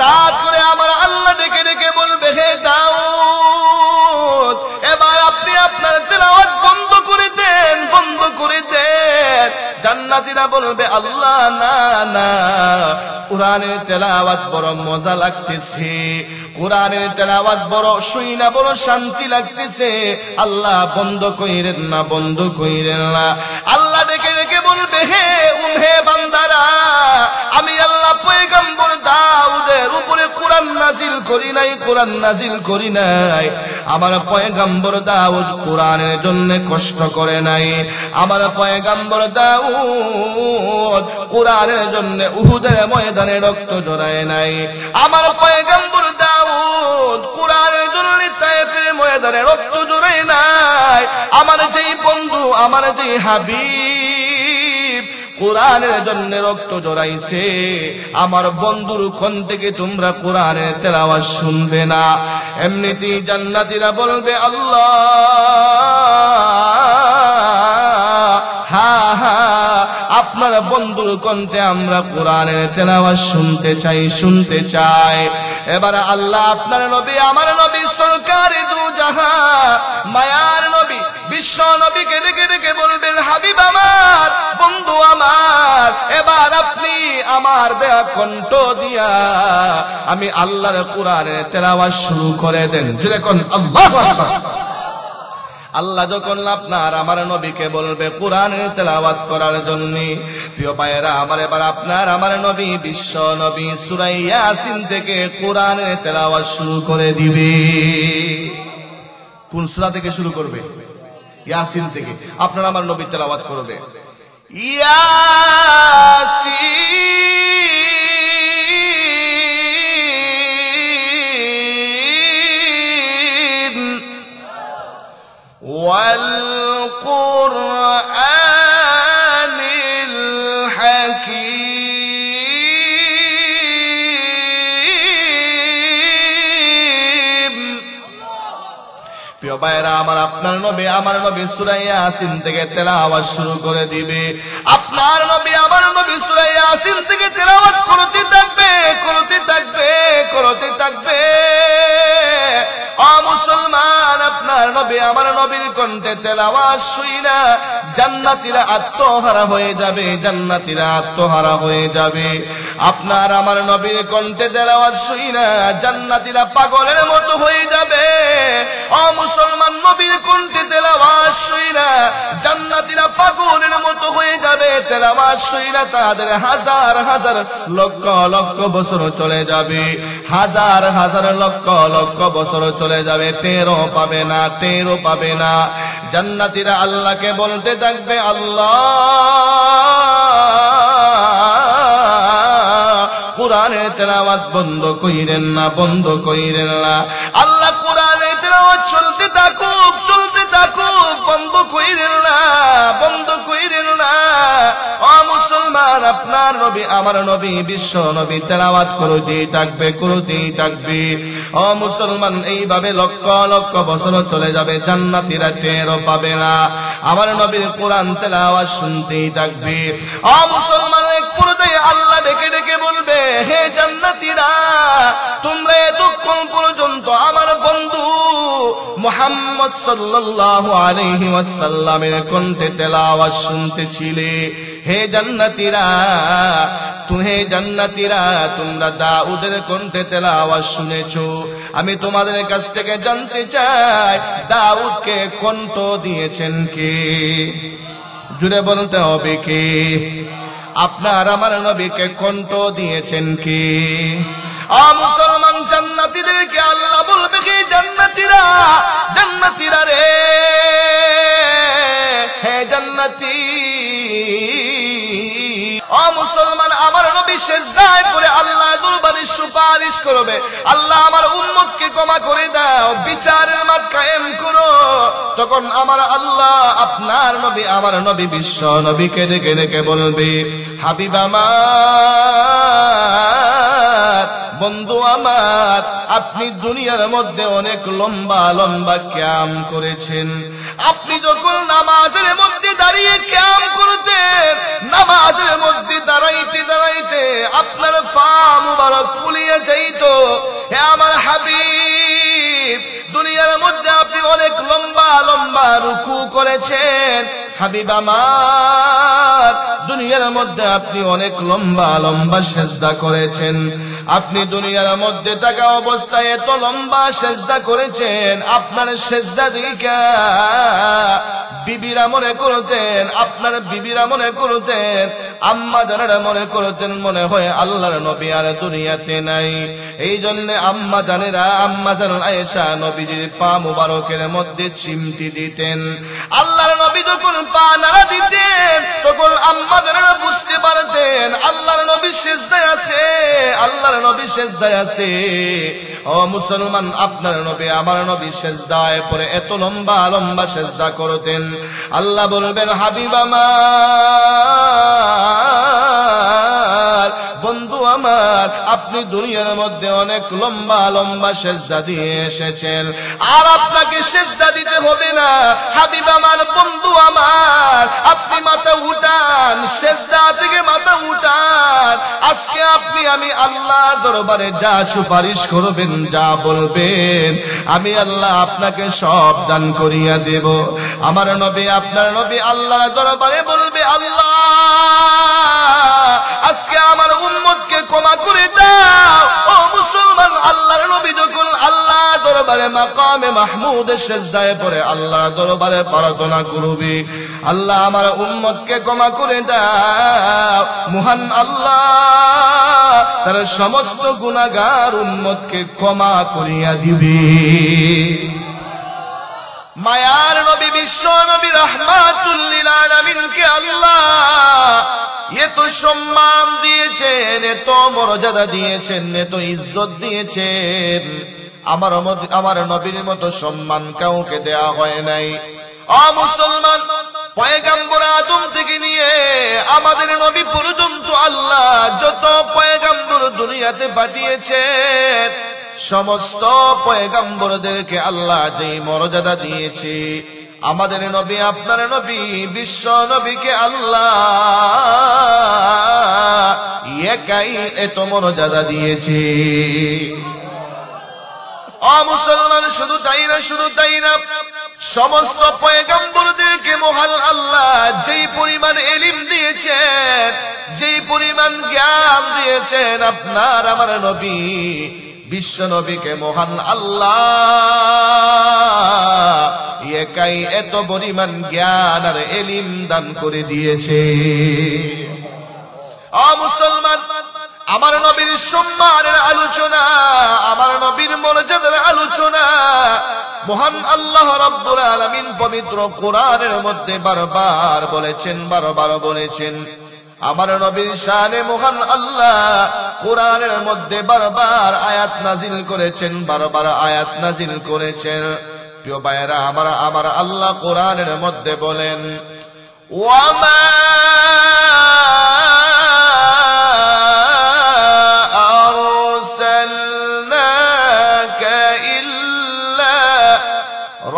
হঠাৎ করে আমার আল্লাহ ডেকে ডেকে বলবে, হে দাউদ, এবার আপনি আপনার তেলাওয়াত বন্ধ করে দেন, বন্ধ করে দেন। জান্নাতীরা বলবে, আল্লাহ না না, কোরআনের তেলাওয়াত বড় মজা লাগতেছে, কোরআনের তেলাওয়াত বড় শুইনা বড় শান্তি লাগতেছে, আল্লাহ বন্ধ কইরেন না, বন্ধ কইরেন না। আল্লাহ ডেকে ডেকে বলবে, হে বান্দারা, আমি আল্লাহ পয়গম্বর দাউদের উপরে কোরআন নাজিল করি নাই, কোরআন নাজিল করি নাই। আমার পয়গম্বর দাউদ কোরআনের জন্য কষ্ট করে নাই, আমার পয়গম্বর দাউদ কোরআনের জন্য উহুদের ময়দানে রক্ত ঝরায় নাই, আমার পয়গম্বর দাউদ কোরআনের জন্য তায়েফের ময়দানে রক্ত ঝরায় নাই। আমার যেই বন্ধু, আমার যেই হাবিব কোরআনের জন্য রক্ত জড়াইছে, আমার বন্ধুর কোন থেকে তোমরা কোরআনের তেলাওয়াত শুনবে না? এমনিতেই জান্নাতীরা বলবে, আল্লাহ হা হা, আপনার বন্ধুর কণ্ঠে আমরা কোরআনের তেলাওয়াত শুনতে চাই, শুনতে চাই। এবার আল্লাহ আপনার নবী, আমার নবী, সরকারে দু জাহান, মায়ার নবী, বিশ্ব নবীকে ডেকে ডেকে বলবেন, হাবিব আমার, বন্ধু আমার, এবার আপনি আমার দেয়া কণ্ঠ দিয়া আমি আল্লাহর কোরআনের তেলাওয়াত শুরু করে দেন। জোরে কোন আল্লাহু আকবার। আল্লাহ যখন আপনার আমার নবীকে বলবে কোরআনের তেলাওয়াত করার জন্য, প্রিয় ভাইয়েরা আমার, এবার আপনার আমার নবী, বিশ্ব নবী সূরা ইয়াসিন থেকে কোরআনের তেলাওয়াত শুরু করে দিবে। কোন সূরা থেকে শুরু করবে? ইয়াসিন থেকে। আপনার আমার নবী তেলাওয়াত করবে, ইয়াসিন ওয়াল কুরআনিল হাকীম। প্রিয় ভাইরা আমার, আপনার নবী আমার নবী সূরা ইয়াসিন থেকে তেলাওয়াত শুরু করে দিবে। আপনার নবী আমার নবী সূরা ইয়াসিন থেকে তেলাওয়াত করতে থাকবে, করতে থাকবে, করতে থাকবে। ও মুসলমান, আপনার নবী আমার নবীর কণ্ঠে তেলাওয়াত শুইনা জান্নাতীরা আত্মহারা হয়ে যাবে, জান্নাতীরা আত্মহারা হয়ে যাবে। আপনার আমার নবীর কণ্ঠে তেলাওয়াত শুইনা জান্নাতীরা পাগলের মতো হয়ে যাবে। ও মুসলমান, নবীর কণ্ঠে তেলাওয়াত শুইনা জান্নাতীরা পাগলের মতো হয়ে যাবে। তেলাওয়াত শুইনা তাদের হাজার হাজার লক্ষ লক্ষ বছর চলে যাবে, হাজার হাজার লক্ষ লক্ষ বছর চলে যাবে, টেরও পাবে না, টেরও পাবে না। জান্নাতীরা আল্লাহকে বলতে থাকবে, আল্লাহ কোরআনের তেলাওয়াত বন্ধ কইরেন না, বন্ধ কইরেন না। আল্লাহ কোরআনের তেলাওয়াত চলতে থাকুক, চলতে থাকুক, বন্ধ কইরেন না, বন্ধ কইরেন না। ও মুসলমান, আপনার নবী আমার নবী বিশ্ব নবী তেলাওয়াত করতেই থাকবে, করতেই থাকবে। ও মুসলমান, এইভাবে লক্ষ লক্ষ বছর চলে যাবে, জান্নাতীরা টেরও পাবে না। আমার নবীর কোরআন তেলাওয়াত শুনতেই থাকবে। ও মুসলমান, এক পর্যায়ে আল্লাহ ডেকে ডেকে বলবে, হে জান্নাতীরা, তোমরা এতক্ষণ পর্যন্ত আমার বন্ধু মুহাম্মদ সাল্লাল্লাহু আলাইহি ওয়াসাল্লামের কণ্ঠে তেলাওয়াত শুনতেছিলে। হে জান্নাতীরা, হে জান্নাতীরা, তোমরা দাউদের কণ্ঠে তেলাওয়াত শুনেছো। আমি তোমাদের কাছ থেকে জানতে চাই, দাউদকে কণ্ঠ দিয়েছেন কে? জুড়ে বলতে হবে কে? আপনার আমার নবীকে কণ্ঠ দিয়েছেন কে? মুসলমান, জান্নাতীদেরকে আল্লাহ বলবে, কে জান্নাতীরা, জান্নাতীরা রে, হে জান্নাতী। মুসলমান, আমার নবী সিজদায় পড়ে আল্লাহ দরবারে সুপারিশ করবে, আল্লাহ আমার উম্মতকে ক্ষমা করে দাও, বিচারের মাঠ কায়েম করো। তখন আমার আল্লাহ আপনার নবী আমার নবী বিশ্ব নবীকে ডেকে ডেকে বলবে, হাবিব আমার, বন্ধু আমার, আপনি দুনিয়ার মধ্যে অনেক লম্বা লম্বা কিয়াম করেছেন। আপনি যখন নামাজের মধ্যে দাঁড়িয়ে কিয়াম করতেন, নামাজের মধ্যে দাঁড়াইতে দাঁড়াইতে আপনার পা মুবারক ফুলিয়ে যাইত, রুকু করেছেন। হাবিব আমার, দুনিয়ার মধ্যে আপনি অনেক লম্বা লম্বা সেজদা করেছেন। আপনি দুনিয়ার মধ্যে থাকা অবস্থায় এত লম্বা সেজদা করেছেন, আপনার সেজদা দিকা বিবিরা মনে করতেন, আপনার বিবিরা মনে করতেন, আম্মা জানেরা মনে করতেন মনে হয় আল্লাহর নবী আর দুনিয়াতে নাই। এই জন্য আম্মা জানেরা, আম্মা জান আয়েশা নবীজির পা মুবারকের মধ্যে চিমটি দিতেন। আল্লাহর নবী যখন পা নাড়া দিতেন তখন আম্মা জানেরা বুঝতে পারতেন আল্লাহর নবী সেজদায় আছে, আল্লাহর নবী সেজদায় আছে। ও মুসলমান, আপনার নবী আমার নবী সেজদায় পড়ে এত লম্বা লম্বা সেজদা করতেন। আল্লাহ বলবেন, হাবিব আমার, বন্ধু আমার, আপনি দুনিয়ার মধ্যে অনেক লম্বা লম্বা সেজদা দিয়ে এসেছেন, আর আপনাকে সেজদা দিতে হবে না। হাবিব আমার, বন্ধু আমার, আপনি মাথা উঠান, সেজদা থেকে মাথা উঠান। আজকে আপনি আমি আল্লাহর দরবারে যা সুপারিশ করবেন, যা বলবেন, আমি আল্লাহ আপনাকে সব দান করিয়া দেব। আমার নবী, আপনার নবী আল্লাহর দরবারে বলবে, আল্লাহ আজকে আমার উম্মতকে ক্ষমা করে দাও। ও মুসলমান, আল্লাহর নবী যখন আল্লাহর দরবারে মাকামে মাহমুদে সেজদায় পড়ে আল্লাহর দরবারে প্রার্থনা করবে, আল্লাহ আমার উম্মতকে ক্ষমা করে দাও, মহান আল্লাহ তার সমস্ত গুনাহগার উম্মতকে ক্ষমা করিয়া দিবে। মায়ার নবী, বিশ্ব নবী, রাহমাতুল লিল আলামিনকে আল্লাহ এত সম্মান দিয়েছেন, এত মর্যাদা দিয়েছেন, এত ইজ্জত দিয়েছেন। আমার নবীর মতো সম্মান কাউকে দেয়া হয় নাই। ও মুসলমান, পয়গম্বর আদম থেকে নিয়ে আমাদের নবী পর্যন্ত আল্লাহ যত পয়গম্বর দুনিয়াতে পাঠিয়েছেন, সমস্ত পয়গম্বরদেরকে আল্লাহ যে মর্যাদা দিয়েছে, আমাদের নবী, আপনার নবী, বিশ্ব নবীকে আল্লাহ একাই এত মর্যাদা দিয়েছে। ও মুসলমান, শুধু তাই না, শুধু তাই না, সমস্ত পয়গম্বরদেরকে মহান আল্লাহ যেই পরিমাণ ইলম দিয়েছেন, যেই পরিমাণ জ্ঞান দিয়েছেন, আপনার আমার নবী বিশ্ব নবীকে মহান আল্লাহ একাই এত পরিমাণ জ্ঞান আর ইলম দান করে দিয়েছে। ও মুসলমান, আমার নবীর সম্মানের আলোচনা, আমার নবীর মর্যাদার আলোচনা মহান আল্লাহ রাব্বুল আলামিন পবিত্র কোরআনের মধ্যে বারবার বলেছেন, বারবার বলেছেন। আমার নবীর শানে মহান আল্লাহ কোরআনের মধ্যে বারবার আয়াত নাজিল করেছেন, বারবার আয়াত নাজিল করেছেন। প্রিয় ভাইয়েরা, আমার আল্লাহ কোরআনের মধ্যে বলেন, ওয়ামা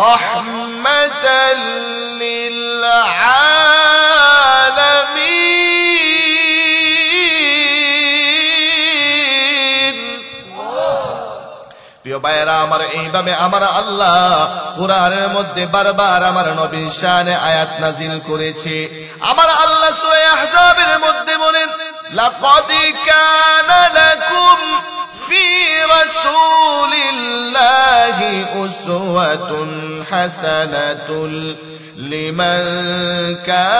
رحمة للعالمين। প্রিয় ভাইয়েরা আমার, এইভাবে আমার আল্লাহ কোরআনের মধ্যে বারবার আমার নবীর শানে আয়াত নাজিল করেছে। আমার আল্লাহ সূরা আহজাবের মধ্যে বলেন, লাকাদ কানা লাকুম في رسول الله أسوة حسنة لمن كان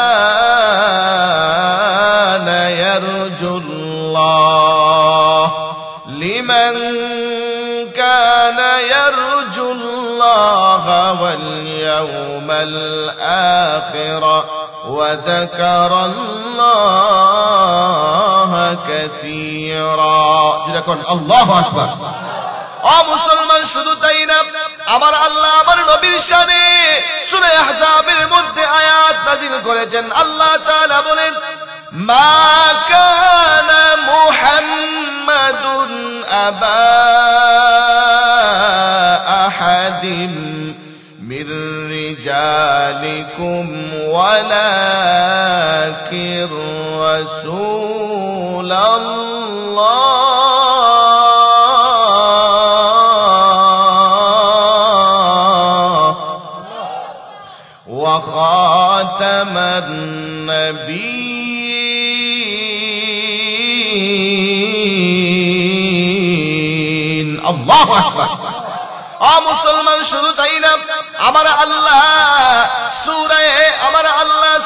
يرجو الله واليوم الآخر وذكر الله كثيرا। الله أكبر। ও মুসলমান, শুধু তাই না, আমার আল্লাহ আমার নবীর শানে সূরা আহজাবের মধ্যে আয়াত নাযিল করেছেন। আল্লাহ তাআলা বলেন, মা কানা মুহাম্মাদুন আবা আহাদিম মির রিজালিকুম ওয়ালাকির রাসূলুল্লাহ খাতামান নবিয়্যিন। আল্লাহু আকবার। মুসলমান শুধু তাই না, আমার আল্লাহ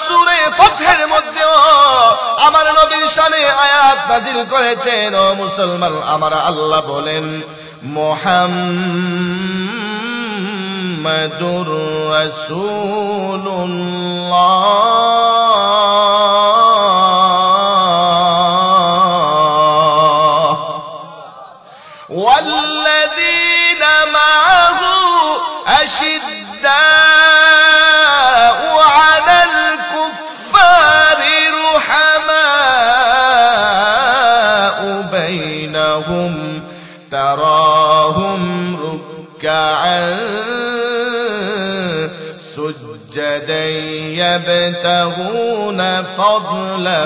সূরা ফাতহের মধ্যেও আমার নবীর শানে আয়াত নাযিল করেছেন। ও মুসলমান, আমার আল্লাহ বলেন মুহাম্মাদুর রাসূলুল্লাহ والذين معه أشداء على الكفار رحماء بينهم تراهم ركعا سجدا يبتغون فضلا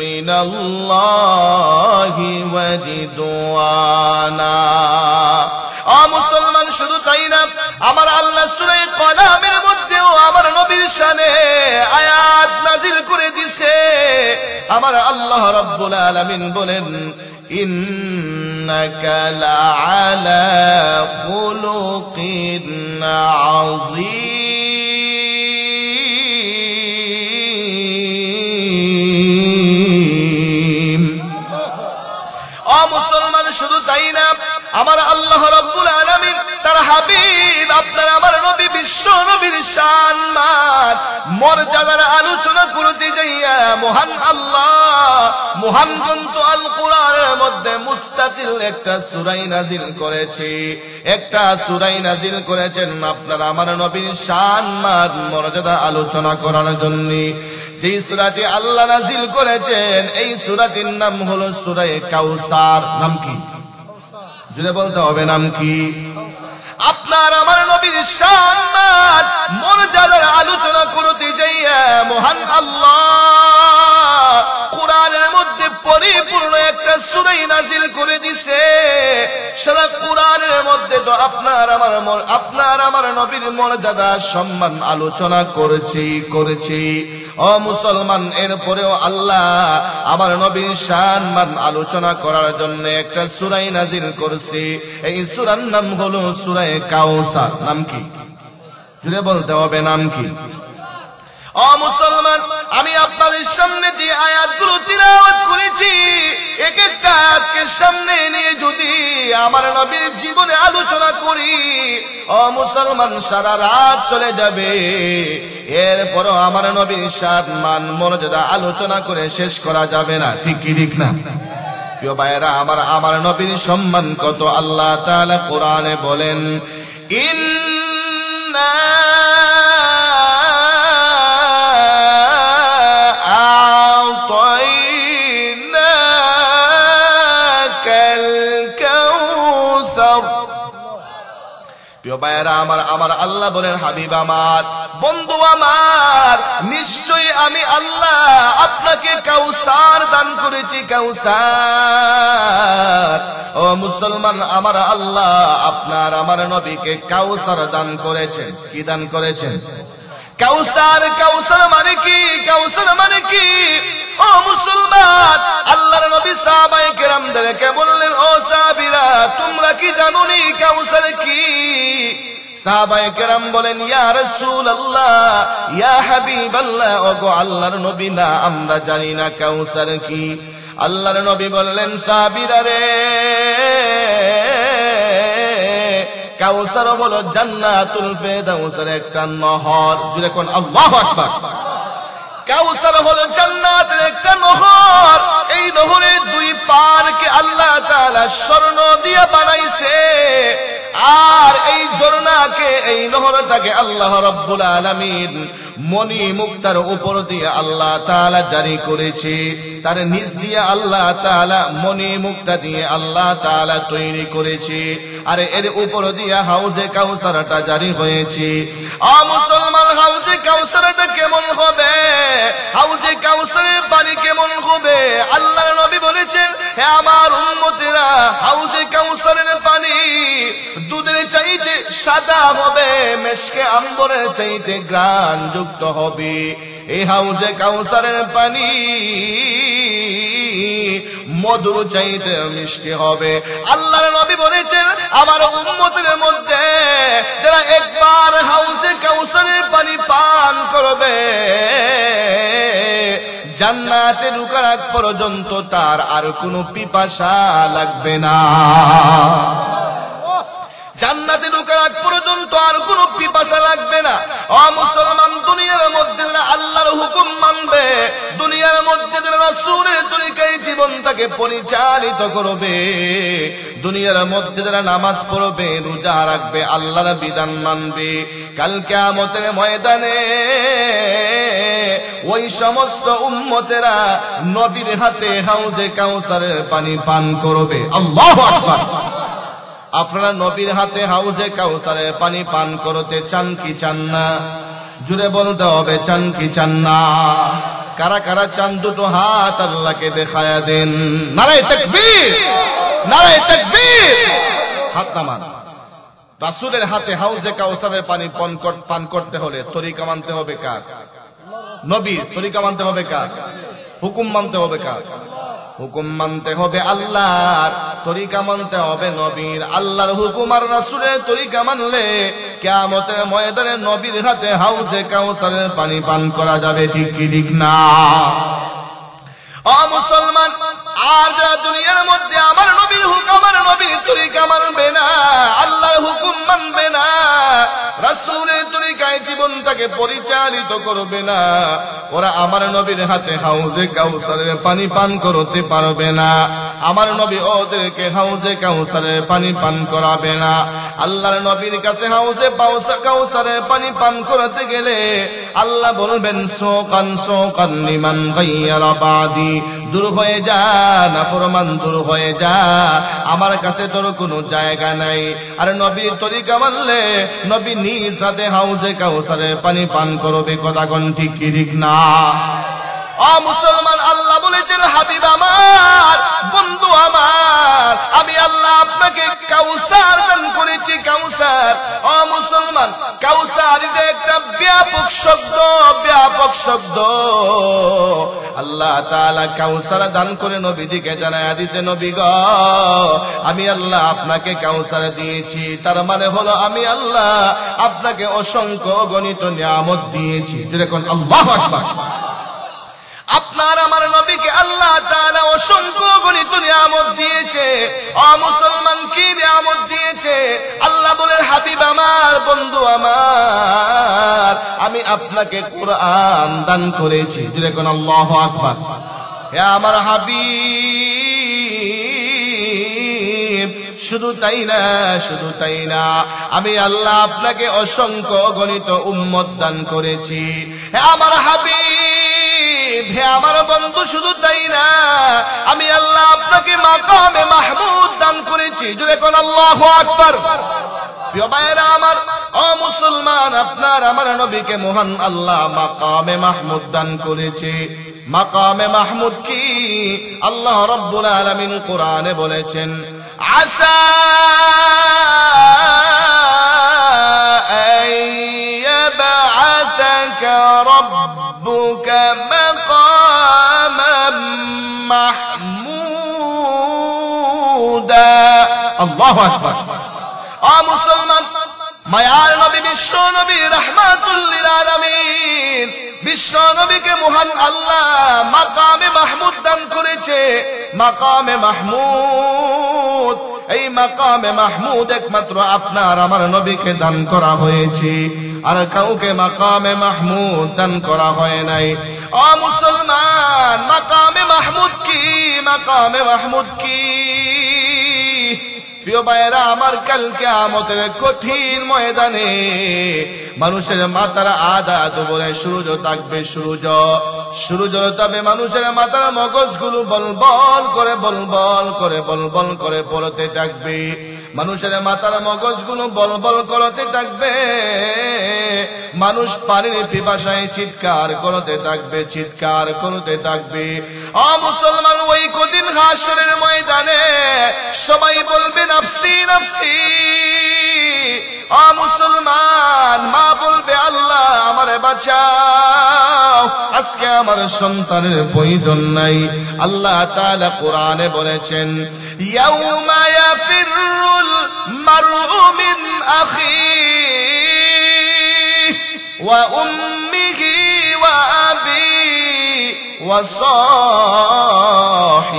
من الله ورضوانا। মুসলমান শুধু তাই না, আমার আল্লাহ সূরা কলামের মধ্যেও আমার নবীর শানে আয়াত নাযিল করে দিয়েছে। আমার আল্লাহ রাব্বুল আলামিন বলেন ইন্নাকা লাআলা খুলুকিন আযীম। মুসলমান শুধু তাই না, আমার আল্লাহ রাব্বুল আলামিন তার হাবিব আপনার আমার নবী বিশ্ব নবীর শান মান মর্যাদার আলোচনা করতে যাইয়া মহান আল্লাহ মহান গ্রন্থ আল কোরআনের মধ্যে মুস্তাকিল একটা সূরা নাযিল করেছে। একটা সূরা নাযিল করেছেন আপনার আমার নবীর শান মান মর্যাদা আলোচনা করার জন্য। যেই সূরাটি আল্লাহ নাযিল করেছেন এই সূরাটির নাম হলো সূরা কাউসার। নাম কি? জুড়ে বলতে হবে, নাম কি? আপনার আমার নবীর শান মান মর্যাদার আলোচনা করতে যাইয়া মহান আল্লাহ কোরআনের মধ্যে পরিপূর্ণ একটা সূরা নাযিল করে দিয়েছে। সারা কোরআনের মধ্যে তো আপনার আমার নবীর মর্যাদা সম্মান আলোচনা করেছি। ও মুসলমান, এরপরেও আল্লাহ আমার নবীর শান মান আলোচনা করার জন্য একটা সূরা নাযিল করেছে। এই সূরার নাম হলো সূরা কাউসার। নাম কি? জুড়ে বলতে হবে, নাম কি? মুসলমান, আমি আপনাদের সামনে যে আয়াতগুলো তিলাওয়াত করেছি এক একটা আয়াতকে সামনে নিয়ে যদি আমার নবীর জীবনে আলোচনা করি মুসলমান সারা রাত চলে যাবে। এরপরও আমার নবীর শান মান মর্যাদা আলোচনা করে শেষ করা যাবে না। ঠিক কি ঠিক না? প্রিয় ভাইয়েরা, আমার নবীর সম্মান কত আল্লাহ তাআলা কোরআনে বলেন ইন্না আমার আল্লাহ বলেন হাবিব আমার, বন্ধু আমার, নিশ্চয়ই আমি আল্লাহ আপনাকে কাউসার দান করেছি। কাউসার। ও মুসলমান, আমার আল্লাহ আপনার আমার নবীকে কাউসার দান করেছেন। কি দান করেছেন? কাউসার। কাউসার মানে কি? কাউসার মানে কি? ও মুসলমান, আল্লাহর নবী সাহাবায়ে কেরামদেরকে বললেন, ও সাহাবীরা, তোমরা কি জানোনি কাউসার কি? সাহাবায়ে কেরাম বলেন, ইয়া রাসূলুল্লাহ, ইয়া হাবিবাল্লাহ, ওগো আল্লাহর নবী, না আমরা জানি না কাউসার কি। আল্লাহর নবী বললেন, সাহাবীরা রে, কাউসার হলো জান্নাতুল ফেরদাউসের একটা নহর। জুড়ে কোন আল্লাহু আকবার। কাউসার হলো জান্নাতের একটা নহর। এই নহরের দুই পারকে আল্লাহ তাআলা স্বর্ণ দিয়ে বানাইছে। আর এই ঝর্ণাকে, এই নহরটাকে আল্লাহ রাব্বুল আলামিন মণি মুক্তার উপর দিয়ে আল্লাহ তাআলা জারি করেছে। তার নিচ দিয়ে আল্লাহ তাআলা মণি মুক্তা দিয়ে আল্লাহ তাআলা তৈরি করেছে। আর এর উপর দিয়ে হাউজে কাউসারটা জারি হয়েছে। মুসলমান, হাউজে কাউসারটা কেমন হবে? হাউজে কাউসারের পানি কেমন হবে? আল্লাহর নবী বলেছেন, হে আমার উম্মতেরা, হাউজে কাউসারের পানি দুধের চাইতে সাদা হবে, মেশকে আম্বরের চাইতে ঘ্রাণ যুক্ত হবে। এই হাউজে কাউসারের পানি মধুর চাইতে মিষ্টি হবে। আল্লাহর নবী বলেছেন, আমার উম্মতের মধ্যে যারা একবার হাউজে কাউসারের পানি পান করবে, জান্নাতে ঢোকার আগ পর্যন্ত তার আর কোনো পিপাসা লাগবে না। জান্নাতে ঢোকার আগ পর্যন্ত আর কোনো পিপাসা লাগবে না। ও মুসলমান, দুনিয়ার মধ্যে যারা আল্লাহর হুকুম মানবে, দুনিয়ার মধ্যে যারা রাসূলের তরিকায় জীবনটাকে পরিচালিত করবে, দুনিয়ার মধ্যে যারা নামাজ পড়বে, রোজা রাখবে, আল্লাহর বিধান মানবে, কাল কিয়ামতের ময়দানে ওই সমস্ত উম্মতেরা নবীর হাতে হাউজে কাউসারের পানি পান করবে। আল্লাহু আকবার। আপনারা নবীর হাতে হাউজে কাউসারের পানি পান করতে চান কি চান না? জুড়ে বলতে হবে, চান কি চান না? কারা কারা চান দুটো হাত আল্লাহকে দেখায়া দেন। নারায়ে তাকবীর, নারায়ে তাকবীর। হাত নামান। রাসূলের হাতে হাউজে কাউসারের পানি পান করতে হলে তরিকা মানতে হবে কার? নবীর। তরিকা মানতে হবে কার? হুকুম মানতে হবে কার? হুকুম মানতে হবে আল্লাহর, তরিকা মানতে হবে নবীর। আল্লাহর হুকুম আর রাসূলের তরিকা মানলে কিয়ামতের ময়দানে নবীর হাতে হাউজে কাউসারের পানি পান করা যাবে। ঠিক কি ঠিক না? ও মুসলমান, আর যারা দুনিয়ার মধ্যে আমার নবীর হুকুম, আমার নবীর তরিকা মানবে না, আল্লাহর হুকুম মানবে না, রাসূলের তরিকায় জীবনটাকে পরিচালিত করবে না, ওরা আমার নবীর হাতে হাউজে কাউসারের পানি পান করতে পারবে না। আমার নবী ওদেরকে হাউজে কাউসারের পানি পান করাবে না। আল্লাহর নবীর কাছে হাউজে কাউসারের পানি পান করতে গেলে আল্লাহ বলবেন, শোকান শোকান লিমান গায়্যারা বাদি, দূর হয়ে যা নাফরমান, দূর হয়ে যা, আমার কাছে তোর কোনো জায়গা নাই। আর নবীর তরিকা মানলে নবী নিজ হাতে হাউজে কাউসারের পানি পান করবে। কথা কোন ঠিক কি ঠিক না? ও মুসলমান, আল্লাহ বলেছেন, হাবিব আমার, বন্ধু আমার, আমি আল্লাহ আপনাকে কাউসার দান করেছি। কাউসার, ও মুসলমান, কাউসার এটা একটা ব্যাপক শব্দ, ব্যাপক শব্দ। আল্লাহ তাআলা কাউসার দান করে নবীদিকে জানায়া দিয়েছে, নবী গো, আমি আল্লাহ আপনাকে কাউসার দিয়েছি। তার মানে হলো আমি আল্লাহ আপনাকে অসংখ্য গণিত নিয়ামত দিয়েছি। যেরকম আল্লাহু আকবার। আপনার আমার নবীকে আল্লাহ তাআলা অসংখ্য গণিত নিয়ামত দিয়েছে। ও মুসলমান, কি নিয়ামত দিয়েছে? আল্লাহ বলেন, হাবিব আমার, বন্ধু আমার, আমি আপনাকে কোরআন দান করেছি। যেরকম আল্লাহু আকবার। হে আমার হাবিব, শুধু তাই না, শুধু তাই না, আমি আল্লাহ আপনাকে অসংখ্য গণিত উম্মত দান করেছি। হে আমার হাবিব, হে আমার বন্ধু, শুধু তাই না, আমি আল্লাহ আপনাকে মাকামে মাহমুদ দান করেছি। জোরে কোন আল্লাহু আকবার। প্রিয় ভাইরা আমার, ও মুসলমান, আপনার আমার নবীকে মহান আল্লাহ মাকামে মাহমুদ দান করেছে। মাকামে মাহমুদ কি? আল্লাহ রাব্বুল আলামিন কোরআনে বলেছেন, আসা আইয়াবআসাকা রাব্বুকা মাকামান মাহমুদা। আল্লাহু আকবার। ও মুসলমান, মায়ার নবী, বিশ্ব নবী, রাহমাতুল লিল আলামিন, বিশ্ব নবীকে মহান আল্লাহ মাকামে মাহমুদ দান করেছে। মাকামে মাহমুদ, এই মাকামে মাহমুদ একমাত্র আপনার আমার নবীকে দান করা হয়েছে, আর কাউকে মাকামে মাহমুদ দান করা হয় নাই। ও মুসলমান, মাকামে মাহমুদ কি? মাকামে মাহমুদ কি? প্রিয় ভাইয়েরা আমার, কাল কিয়ামতের কঠিন ময়দানে মানুষের মাথার আধা দুপুরে সূর্য থাকবে, সূর্য তবে মানুষের মাথার মগজগুলো বলবল করে বলবল করে বলবল করে পড়তে থাকবে। মানুষের মাথার মগজগুলো বলবল করতে থাকবে। মানুষ পানির পিপাসায় চিৎকার করতে থাকবে, চিৎকার করতে থাকবে। ও মুসলমান, ওই কঠিন হাসরের ময়দানে সবাই বলবে, নাফসি নাফসি, ও মুসলমান, মা বলবে আল্লাহ আমারে বাঁচাও, আজকে আমার সন্তানের প্রয়োজন নাই। আল্লাহ তাআলা কোরআনে বলেছেন, ইয়াউমা ইয়াফিরুল মারউ মিন আখিহি ওয়া উম্মিহি ওয়া আবিহি ওয়া সাহিবাতিহি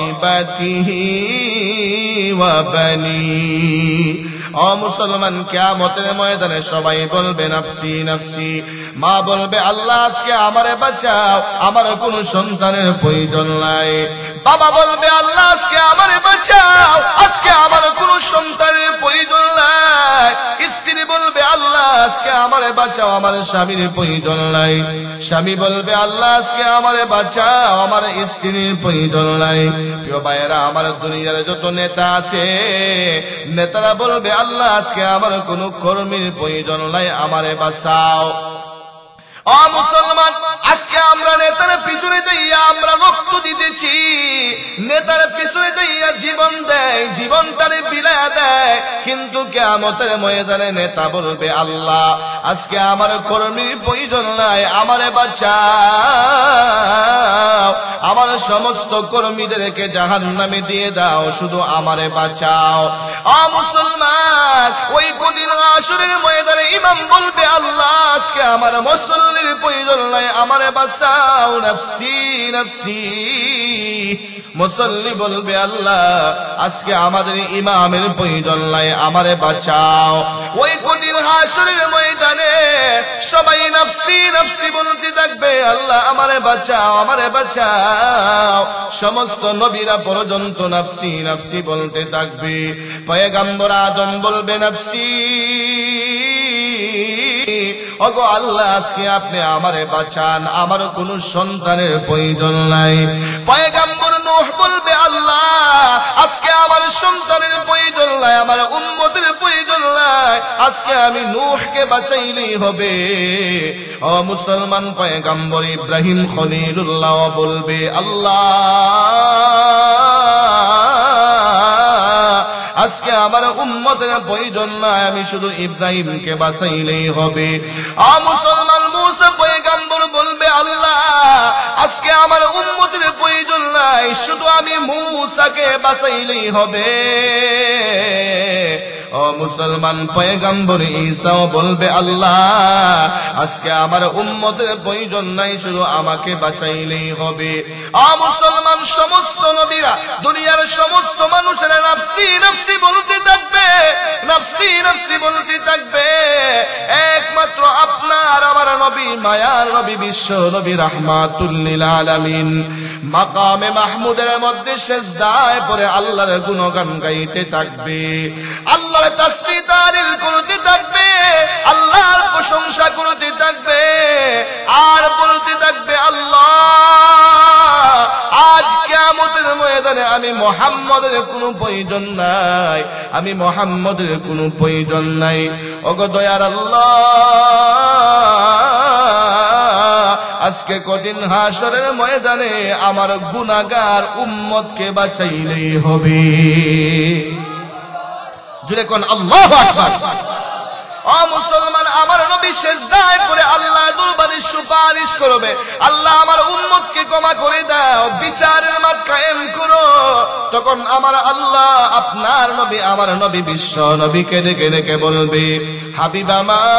ওয়া বানিহি। ও মুসলমান, কিয়ামতের ময়দানে সবাই বলবে নাফসি নাফসি। মা বলবে আল্লাহ আজকে আমারে বাঁচাও, আমার কোনো সন্তানের প্রয়োজন নাই। বাবা বলবে আল্লাহ আজকে আমারে বাঁচাও, আজকে আমার কোনো সন্তানের প্রয়োজন নাই। স্ত্রী বলবে আল্লাহ আজকে আমারে বাঁচাও, আমার স্বামীর প্রয়োজন নাই। স্বামী বলবে আল্লাহ আজকে আমারে বাঁচাও, আমার স্ত্রীর প্রয়োজন নাই। প্রিয় ভাইয়েরা, আমার দুনিয়ার যত নেতা আছে, নেতারা বলবে আল্লাহ আজকে আমার কোনো কর্মীর প্রয়োজন নাই, আমারে বাঁচাও। ও মুসলমান, আজকে আমরা নেতার পিছনে যাইয়া আমরা রক্ত দিতেছি, নেতার পিছনে যাইয়া জীবন দেয়, জীবনটারে বিলায়া দেয়, কিন্তু কিয়ামতের ময়দানে নেতা বলবে আল্লাহ আজকে আমার কর্মীর প্রয়োজন নাই, আমারে বাঁচাও, আমার সমস্ত কর্মীদেরকে জাহান্নামে দিয়ে দাও, শুধু আমারে বাঁচাও। ও মুসলমান, ওই কঠিন হাসরের ময়দানে ইমাম বলবে আল্লাহ আজকে আমার মুসল্লির প্রয়োজন নাই, আমারে বাঁচাও, নাফসি নাফসি। মুসল্লি বলবে আল্লাহ আজকে আমাদের ইমামের প্রয়োজন নাই, আমারে বাঁচাও। ওই কঠিন হাসরের ময়দানে সবাই নাফসি নাফসি বলতে থাকবে, আল্লাহ আমারে বাঁচাও, আমারে বাঁচাও। সমস্ত নবীরা পর্যন্ত নাফসি নাফসি বলতে থাকবে। পয়গম্বর আদম বলবে নাফসি, ওগো আল্লাহ আজকে আপনি আমারে বাঁচান, আমার কোনো সন্তানের প্রয়োজন নাই। পয়গম্বর নূহ বলবে আল্লাহ আজকে আমার সন্তানের প্রয়োজন নাই, আমার উম্মতের প্রয়োজন নাই, আজকে আমি নূহকে বাঁচাইলেই হবে। ও মুসলমান, পয়গম্বর ইব্রাহিম খলিলুল্লাহ বলবে আল্লাহ আজকে আমার উম্মতের প্রয়োজন নাই, আমি শুধু ইব্রাহিমকে বাঁচাইলেই হবে। ও মুসলমান, মুসা পয়গম্বর বলবে আল্লাহ আজকে আমার উম্মতের প্রয়োজন নাই, শুধু আমি মুসাকে বাঁচাইলেই হবে। ও মুসলমান, পয়গম্বর ঈসাও বলবে আল্লাহ আজকে আমার উম্মতের প্রয়োজন নাই, শুধু আমাকে বাঁচাইলেই হবে। ও মুসলমান, সমস্ত নবীরা দুনিয়ার সমস্ত মানুষেরা নাফসি নাফসি বলতে থাকবে, নাফসি নাফসি বলতে থাকবে, একমাত্র আপনার আমার নবী, মায়ার নবী, বিশ্ব নবী, রাহমাতুল লিল আলামিন মাকামে মাহমুদের মধ্যে সিজদায় পড়ে আল্লাহর গুণগান গাইতে থাকবে, আল্লাহর তাসবিহ তাহলিল করতে থাকবে, আল্লাহর প্রশংসা করতে থাকবে, আর বলতে থাকবে আল্লাহ আজ কিয়ামতের ময়দানে আমি মুহাম্মদের কোনো প্রয়োজন নাই, আমি মুহাম্মদের কোনো প্রয়োজন নাই। ওগো দয়ার আল্লাহ আজকে কঠিন হাসরের ময়দানে আমার গুনাহগার উম্মতকে বাঁচাইলেই হবে। জুড়ে কোন আল্লাহু আকবার। ও মুসলমান, আমার নবী সিজদায় পড়ে আল্লাহ দরবারে সুপারিশ করবে, আল্লাহ আমার উম্মতকে ক্ষমা করে দাও, বিচারের মাঠ কায়েম করো। তখন আমার আল্লাহ আপনার নবী, আমার নবী, বিশ্ব নবীকে ডেকে ডেকে বলবে, হাবিব আমার,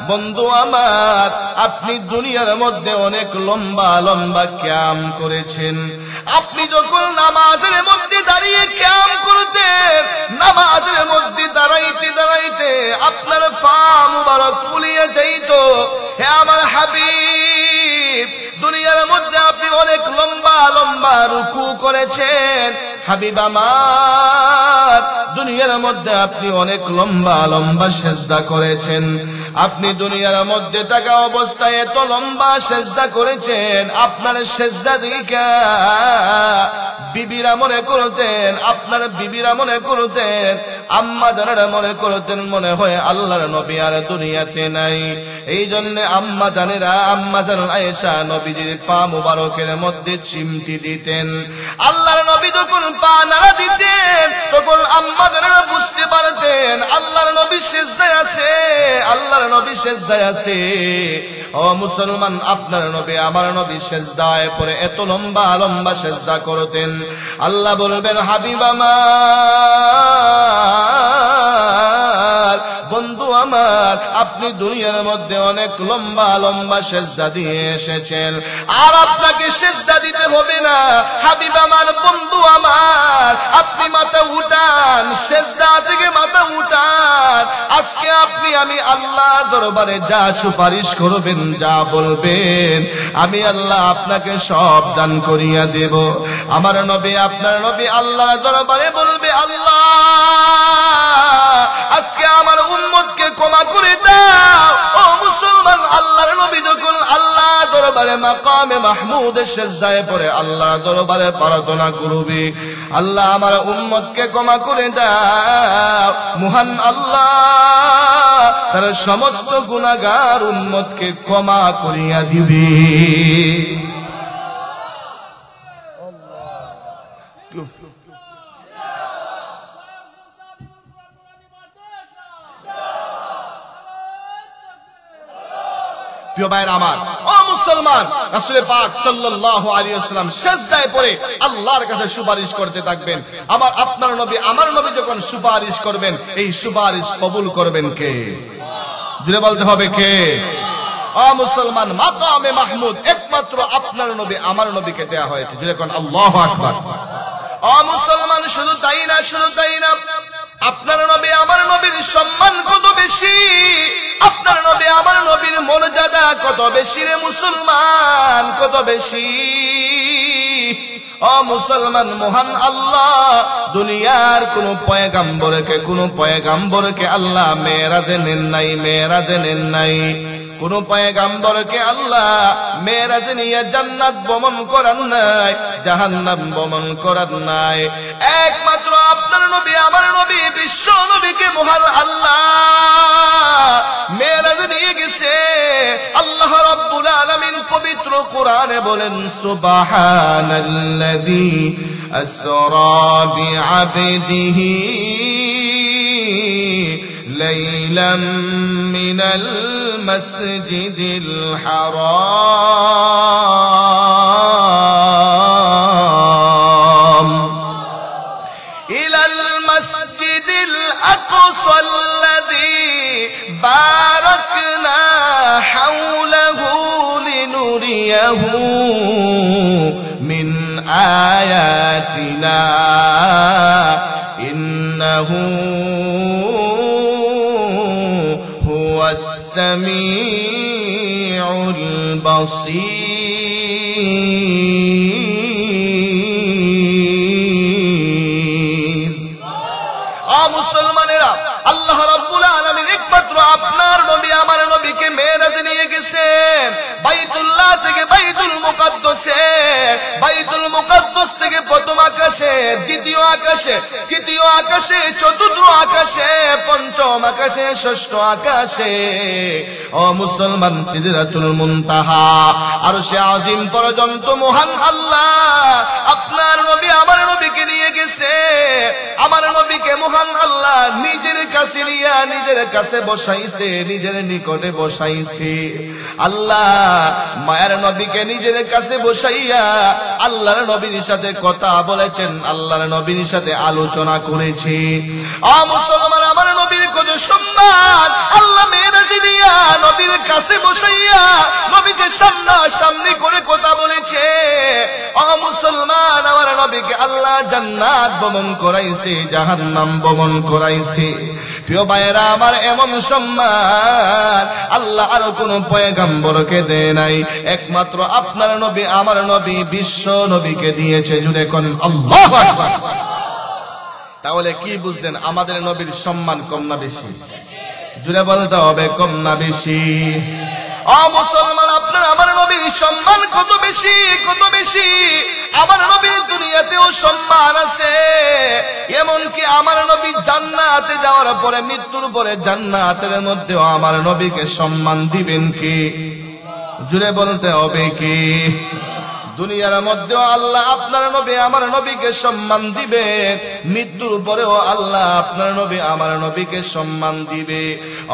বন্ধু আমার, আপনি দুনিয়ার মধ্যে অনেক লম্বা লম্বা কিয়াম করেছেন। আপনি যখন নামাজের মধ্যে দাঁড়িয়ে কিয়াম করতেন, নামাজের মধ্যে দাঁড়াইতে দাঁড়াইতে আপনার পা মুবারক ফুলিয়ে যাইত। হে আমার হাবিব, দুনিয়ার মধ্যে আপনি অনেক লম্বা লম্বা রুকু করেছেন। হাবিব আমার, দুনিয়ার মধ্যে আপনি অনেক লম্বা লম্বা সিজদা করেছেন। আপনি দুনিয়ার মধ্যে থাকা অবস্থায় এত লম্বা সিজদা করেছেন, আপনার সিজদা দিকা বিবিরা মনে করতেন, আপনার বিবিরা মনে করতেন, আম্মা জানেরা মনে করতেন মনে হয় আল্লাহর নবী আর দুনিয়াতে নাই। এই জন্য আম্মা জানেরা, আম্মা জান আয়েশা নবীজির পা মুবারকের মধ্যে চিমটি দিতেন। আল্লাহর নবী যখন পা নাড়া দিতেন তখন আম্মা জানেরা বুঝতে পারতেন নবী সিজদায় আছে। ও মুসলমান, আপনার নবী আমার নবী সিজদায় পড়ে এত লম্বা লম্বা সিজদা করতেন। আল্লাহ বলবেন, হাবিব আমার, বন্ধু আমার, আপনি দুনিয়ার মধ্যে অনেক লম্বা লম্বা সিজদা দিয়ে এসেছেন, আর আপনাকে সিজদা দিতে হবে না। হাবিব আমার, বন্ধু আমার, আপনি মাথা উঠান, সিজদা থেকে মাথা উঠান। আজকে আপনি আমি আল্লাহর দরবারে যা সুপারিশ করবেন, যা বলবেন, আমি আল্লাহ আপনাকে সব দান করিয়া দেব। আমার নবী, আপনার নবী আল্লাহর দরবারে বলবে, আল্লাহ আজকে আমার উম্মতকে ক্ষমা করে দাও। ও মুসলমান, আল্লাহর নবী যখন আল্লাহর দরবারে মাকামে মাহমুদে সিজদায় পড়ে আল্লাহর দরবারে প্রার্থনা করবে, আল্লাহ আমার উম্মতকে ক্ষমা করে দাও, মহান আল্লাহ তার সমস্ত গুনাহগার উম্মতকে ক্ষমা করিয়া দিবে। প্রিয় ভাইরা আমার, ও মুসলমান, রাসূল পাক সাল্লাল্লাহু আলাইহি ওয়াসাল্লাম সিজদায় পড়ে আল্লাহর কাছে সুপারিশ করতে থাকবেন। আপনার নবী আমার নবী যখন সুপারিশ করবেন, এই সুপারিশ কবুল করবেন কে? জুড়ে বলতে হবে কে? ও মুসলমান, মাকামে মাহমুদ একমাত্র আপনার নবী আমার নবীকে দেয়া হয়েছে। জুড়ে কোন আল্লাহু আকবার। ও মুসলমান, শুধু তাই না, শুধু তাই না, আপনার নবী আমার নবীর সম্মান কত বেশি, আপনার নবী আমার নবীর মর্যাদা কত বেশি রে মুসলমান, কত বেশি। ও মুসলমান, মহান আল্লাহ দুনিয়ার কোন পয়গাম্বরকে আল্লাহ মেরাজে নেন নাই, মেরাজে নেন নাই। কোন পয়গাম্বরকে আল্লাহ মেরাজে নিয়ে জান্নাত ভ্রমণ করান নাই, জাহান্নাম ভ্রমণ করান নাই। একমাত্র আপনার নবী আমার নবী বিশ্ব নবীকে মহান আল্লাহ মেরাজে নিয়ে গেছে। আল্লাহ রাব্বুল আলামিন পবিত্র কোরআনে বলেন, সুবহানাল্লাযী আসরা বিআবদিহি লাইলাম মিনাল মাসজিদিল হারাম ইলাল মাসজিদিল আকসাল্লাযী বারাকনা হাওলাহু লিনুরিয়াহু মিন আয়াতিনা ইন্নাহু হুয়াস সামিউল বাসীর। মুসলমানেরা, আল্লাহ রাব্বুল আলামিন একমাত্র আপনার নবী আমার নবীকে মেরাজে নিয়ে গেছেন। বাইতুল্লাহ থেকে বাইতুল মুকাদ্দাসে, বাইতুল মুকাদ্দাস থেকে প্রথম আকাশে, দ্বিতীয় আকাশে, তৃতীয় আকাশে, চতুর্থ আকাশে, পঞ্চম আকাশে, ষষ্ঠ আকাশে। ও মুসলমান, সিদরাতুল মুনতাহা আরশে আজিম পর্যন্ত মহান আল্লাহ আপনার নবী আমার নবীকে নিয়ে গেছে। আমার নবীকে মহান আল্লাহ নিজের কাছে নিয়ে নিজের কাছে বসাইছে, নিজের নিকটে বসাইছে। আল্লাহ মায়ের নবীকে নিজের কাছে বসাইয়া আল্লাহর নবীর সাথে কথা বলেছেন, আল্লাহর নবীর সাথে আলোচনা করেছে। মুসলমান, আমার নবীর কত সম্মান, আল্লাহ মেরাজে নিয়া নবীর কাছে বসাইয়া নবীকে সামনাসামনি করে কথা বলেছে। মুসলমান, আমার নবীকে আল্লাহ জান্নাত ভ্রমণ করাইছে, জাহান্নাম ভ্রমণ করাইছে। প্রিয় ভাইয়েরা আমার, এমন সম্মান আল্লাহ আর কোন পয়গাম্বরকে দেয় নাই, একমাত্র আপনার নবী আমার নবী বিশ্ব নবীকে দিয়েছে। জুড়ে কোন আল্লাহু আকবার। তাহলে কি বুঝলেন, আমাদের নবীর সম্মান কম না বেশি? জুড়ে বলতে হবে, কম না বেশি? মুসলমান, আপনার আমার নবীর সম্মান কত বেশি, কত বেশি। আমার নবীর দুনিয়াতেও সম্মান আছে, এমনকি আমার নবী জান্নাতে যাওয়ার পরে, মৃত্যুর পরে জান্নাতের মধ্যেও আমার নবীকে সম্মান দিবেন কি? জুড়ে বলতে হবে কি? দুনিয়ার মধ্যেও আল্লাহ আপনার নবী আমার নবীকে সম্মান দিবে, মৃত্যুর পরেও আল্লাহ আপনার নবী আমার নবীকে সম্মান দিবে।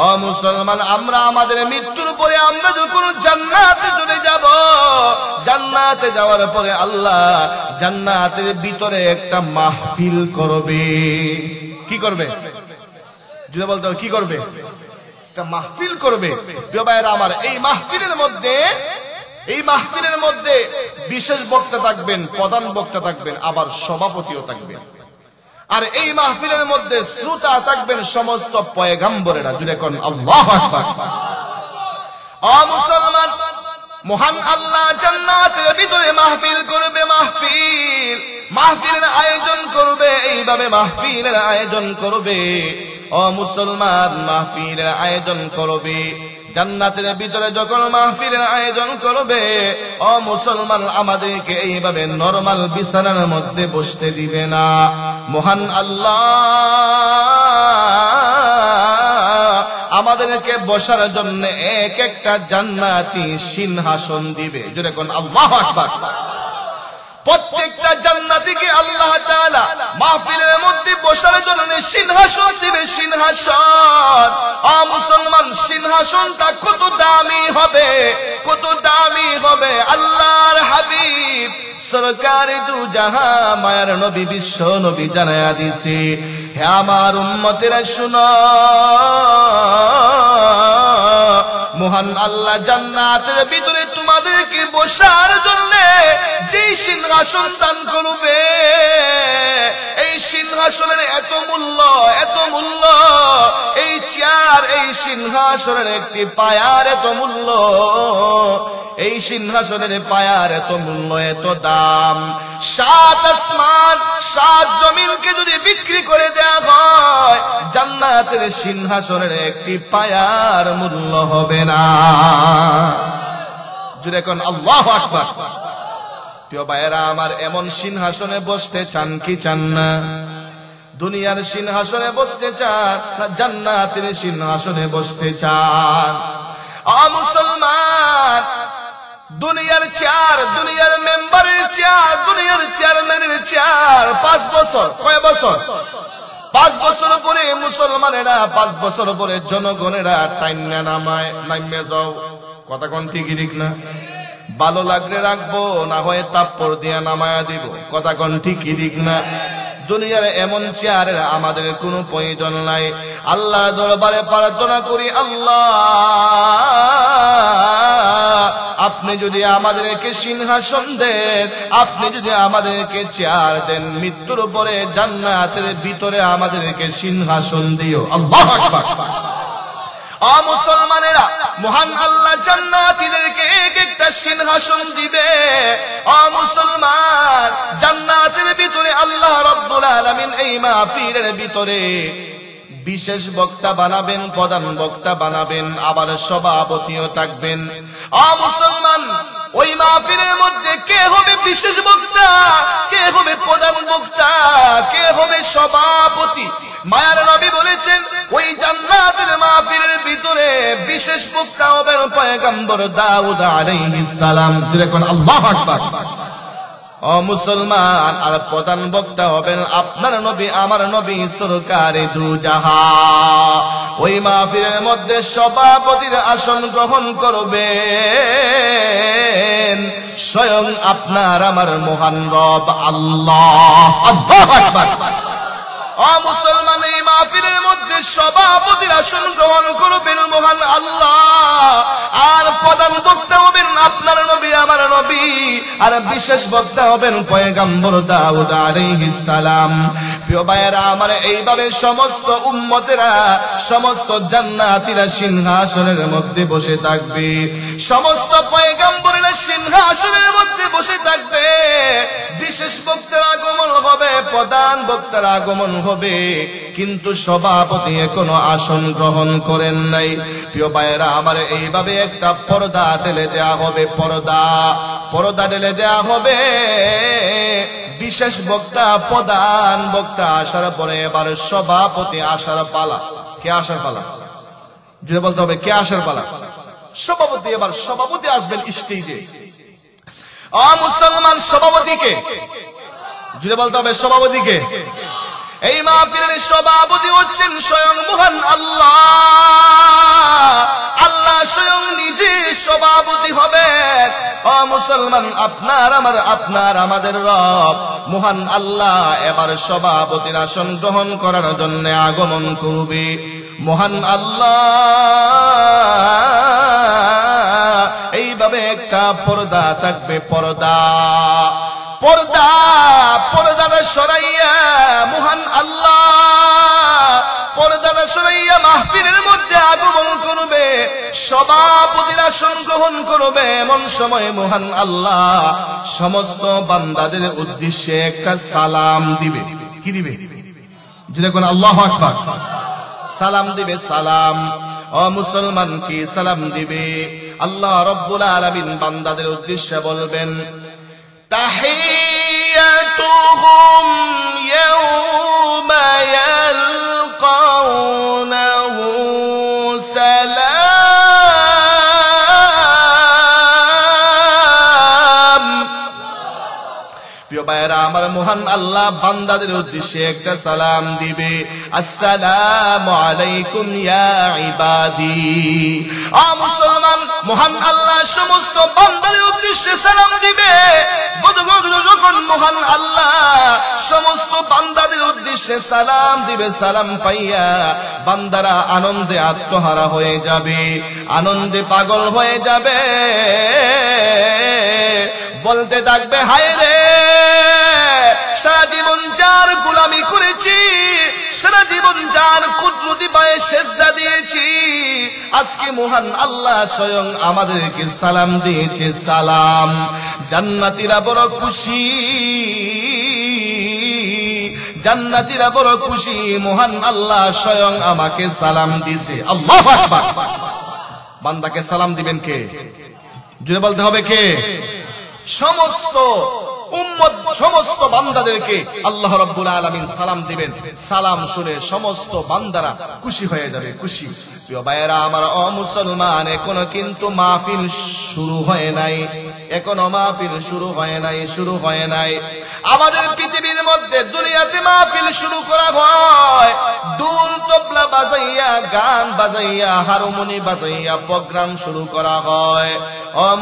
ও মুসলমান, আমরা আমাদের মৃত্যুর পরে আমরা যখন জান্নাতে চলে যাব, জান্নাতে যাওয়ার পরে আল্লাহ জান্নাতের ভিতরে একটা মাহফিল করবে। কি করবে? যদি বলতে হবে কি করবে? একটা মাহফিল করবে। প্রিয় ভাইরা আমার, এই মাহফিলের মধ্যে বিশেষ বক্তা থাকবেন, প্রধান বক্তা থাকবেন, আবার সভাপতিও থাকবেন। আর এই মাহফিলের মধ্যে শ্রোতা থাকবেন সমস্ত পয়গম্বরেরা। জুড়ে কোন আল্লাহু আকবার। ও মুসলমান, মহান আল্লাহ জান্নাতের ভিতরে মাহফিল করবে। মাহফিলের আয়োজন করবে, এইভাবে মাহফিলের আয়োজন করবে। ও মুসলমান, মাহফিলের আয়োজন করবে। জান্নাতের ভিতরে যখন মাহফিলের আয়োজন করবে, ও মুসলমান, আমাদেরকে এইভাবে নরমাল বিছানার মধ্যে বসতে দিবে না। মহান আল্লাহ আমাদেরকে বসার জন্য এক একটা জান্নাতি সিংহাসন দিবে। জোরে কোন আল্লাহু আকবার। প্রত্যেকটা জান্নাতীকে আল্লাহ তাআলা মাহফিলের মধ্যে বসার জন্য সিংহাসন দিবে। সিংহাসন, ও মুসলমান, সিংহাসনটা কত দামি হবে, কত দামি হবে। আল্লাহর হাবিব সরকারে দু জাহান মায়ার নবী বিশ্ব নবী জানায়া দিছে, হে আমার উম্মতেরা শুনো, মহান আল্লাহ জান্নাতের ভিতরে তোমাদেরকে বসার জন্য যে সিংহাসন দান করবে, এই সিংহাসনের এত মূল্য, এত মূল্য। এই চেয়ার, এই সিংহাসনের একটি পায়ার এত মূল্য, এই সিংহাসনের পায়ার এত মূল্য, এত দাম। 7 আসমান 7 জমিনকে যদি বিক্রি করে দেয়া হয়, জান্নাতের সিংহাসনের একটি পায়ার মূল্য হবে না। জুড়ে কোন আল্লাহু আকবার। প্রিয় ভাইয়েরা আমার, এমন সিংহাসনে বসতে চান কি চান না? দুনিয়ার সিংহাসনে বসতে চান না জান্নাতের সিংহাসনে বসতে চান? ও মুসলমান, দুনিয়ার চেয়ার, দুনিয়ার মেম্বারের চেয়ার, দুনিয়ার চেয়ারম্যানের চেয়ার 5 বছর। কয় বছর? 5 বছর পরে মুসলমানেরা, 5 বছর পরে জনগণেরা টাইনা নামে যাও। কথা কোন ঠিকই ঠিক না? ভালো লাগলে রাখবো, না হয় তাপ্পর দিয়া নামায়া দিব। কথা কোন ঠিকই ঠিক না? দুনিয়ার এমন চেয়ারের আমাদের কোনো প্রয়োজন নাই। আল্লাহ দরবারে প্রার্থনা করি, আল্লাহ আপনি যদি আমাদেরকে সিংহাসন দেন, আপনি যদি আমাদেরকে চেয়ার দেন, মৃত্যুর পরে জান্নাতের ভিতরে আমাদেরকে সিংহাসন দিও। আল্লাহু আকবার। ও মুসলমানেরা, মহান আল্লাহ জান্নাতীদেরকে এক একটা সিংহাসন দিবে। ও মুসলমান, জান্নাতের ভিতরে আল্লাহ রাব্বুল আলামিন এই মাহফিলের ভিতরে বিশেষ বক্তা বানাবেন, প্রধান বক্তা বানাবেন, আবার সভাপতিও থাকবেন। ও মুসলমান, ওই মাহফিলের মধ্যে কে হবে বিশেষ বক্তা, কে হবে প্রধান বক্তা, কে হবে সভাপতি? মায়ার নবী বলেছেন, ওই জান্নাতের মাহফিলের ভিতরে বিশেষ বক্তা হবেন পয়গম্বর দাউদ আলাইহিস সালাম। দেখুন আল্লাহু আকবার। ও মুসলমান, আর প্রধান বক্তা হবেন আপনার নবী আমার নবী সরকারে দু জাহান। ওই মাহফিলের মধ্যে সভাপতির আসন গ্রহণ করবেন স্বয়ং আপনার আমার মহান রব আল্লাহ। আল্লাহু আকবার। ও মুসলমান, এই মাহফিলের মধ্যে সভাপতির আসন গ্রহণ করবেন মহান আল্লাহ, আর প্রধান বক্তা হবেন আপনার নবী আমার নবী, আর বিশেষ বক্তা হবেন পয়গম্বর দাউদ আলাইহিস সালাম। প্রিয় ভাইয়েরা আমার, এইভাবে সমস্ত উম্মতেরা, সমস্ত জান্নাতীরা সিংহাসনের মধ্যে বসে থাকবে, সমস্ত পয়গম্বরেরা সিংহাসনের মধ্যে বসে থাকবে। বিশেষ বক্তার আগমন হবে, প্রধান বক্তার আগমন হবে, কিন্তু সভাপতি এখনো আসন গ্রহণ করেন নাই। প্রিয় ভাইয়েরা আমার, এইভাবে একটা পর্দা ঢেলে দেয়া হবে, পর্দা ঢেলে দেয়া হবে। বিশেষ বক্তা, প্রধান বক্তা আসার পরে এবার সভাপতি আসার পালা। কে আসার পালা? যদি বলতে হবে কে আসার পালা? সভাপতি। এবার সভাপতি আসবেন স্টেজে। মুসলমান সভাপতিকে জুড়ে বলতে হবে, সভাপতিকে। এই মাহফিলের সভাপতি হচ্ছেন স্বয়ং মহান আল্লাহ। আল্লাহ স্বয়ং নিজে সভাপতি হবেন। মুসলমান, আপনার আমাদের রব মহান আল্লাহ এবার সভাপতির আসন গ্রহণ করার জন্য আগমন করবে। মহান আল্লাহ এইভাবে একটা পর্দা থাকবে, পর্দাটা সরাইয়া মহান আল্লাহ পর্দাটা সরাইয়া মাহফিলের মধ্যে আগমন করবে, সভাপতির আসন গ্রহণ করবে। এমন সময় মহান আল্লাহ সমস্ত বান্দাদের উদ্দেশ্যে একটা সালাম দিবে। কি দিবে? যেটা কোন আল্লাহু আকবার, সালাম দিবে। সালাম মুসলমান কি সালাম দিবে? আল্লাহ রব্বুল আলামিন বান্দাদের উদ্দেশ্যে বলবেন, তাহিয়াতুহুম ইয়াওমা ইয়ালকাউনাহু সালাম। প্রিয় ভাইরা আমার, মহান আল্লাহ বান্দাদের উদ্দেশ্যে একটা সালাম দিবে, আসসালামু আলাইকুম ইয়া ইবাদি। মুসলমান, মহান আল্লাহ সমস্ত বান্দাদের উদ্দেশ্যে সালাম দিবে। যখন মহান আল্লাহ সমস্ত বান্দাদের উদ্দেশ্যে সালাম দিবে, সালাম পাইয়া বান্দারা আনন্দে আত্মহারা হয়ে যাবে, আনন্দে পাগল হয়ে যাবে, বলতে থাকবে, হায় রে, সারা জীবন যার গোলামি করেছি, সারা জীবন যার কুদরতি পায়ে সেজদা দিয়েছি, আজকে মহান আল্লাহ স্বয়ং আমাদেরকে সালাম দিয়েছে। সালাম। জান্নাতীরা বড় খুশি, জান্নাতীরা বড় খুশি, মহান আল্লাহ স্বয়ং আমাকে সালাম দিয়েছে। আল্লাহু আকবার। বান্দাকে সালাম দিবেন কে? জুড়ে বলতে হবে কে? সমস্ত উম্মত, সমস্ত বান্দাদেরকে আল্লাহ রাব্বুল আলামিন সালাম দিবেন। সালাম শুনে সমস্ত বান্দারা খুশি হয়ে যাবে, খুশি। প্রিয় ভাইয়েরা আমার, মুসলমান, এখনো কিন্তু মাহফিল শুরু হয় নাই, এখনো মাহফিল শুরু হয় নাই। আমাদের পৃথিবীর মধ্যে দুনিয়াতে মাহফিল শুরু করা হয় ঢোল তবলা বাজাইয়া, গান বাজাইয়া, হারমোনি বাজাইয়া প্রোগ্রাম শুরু করা হয়।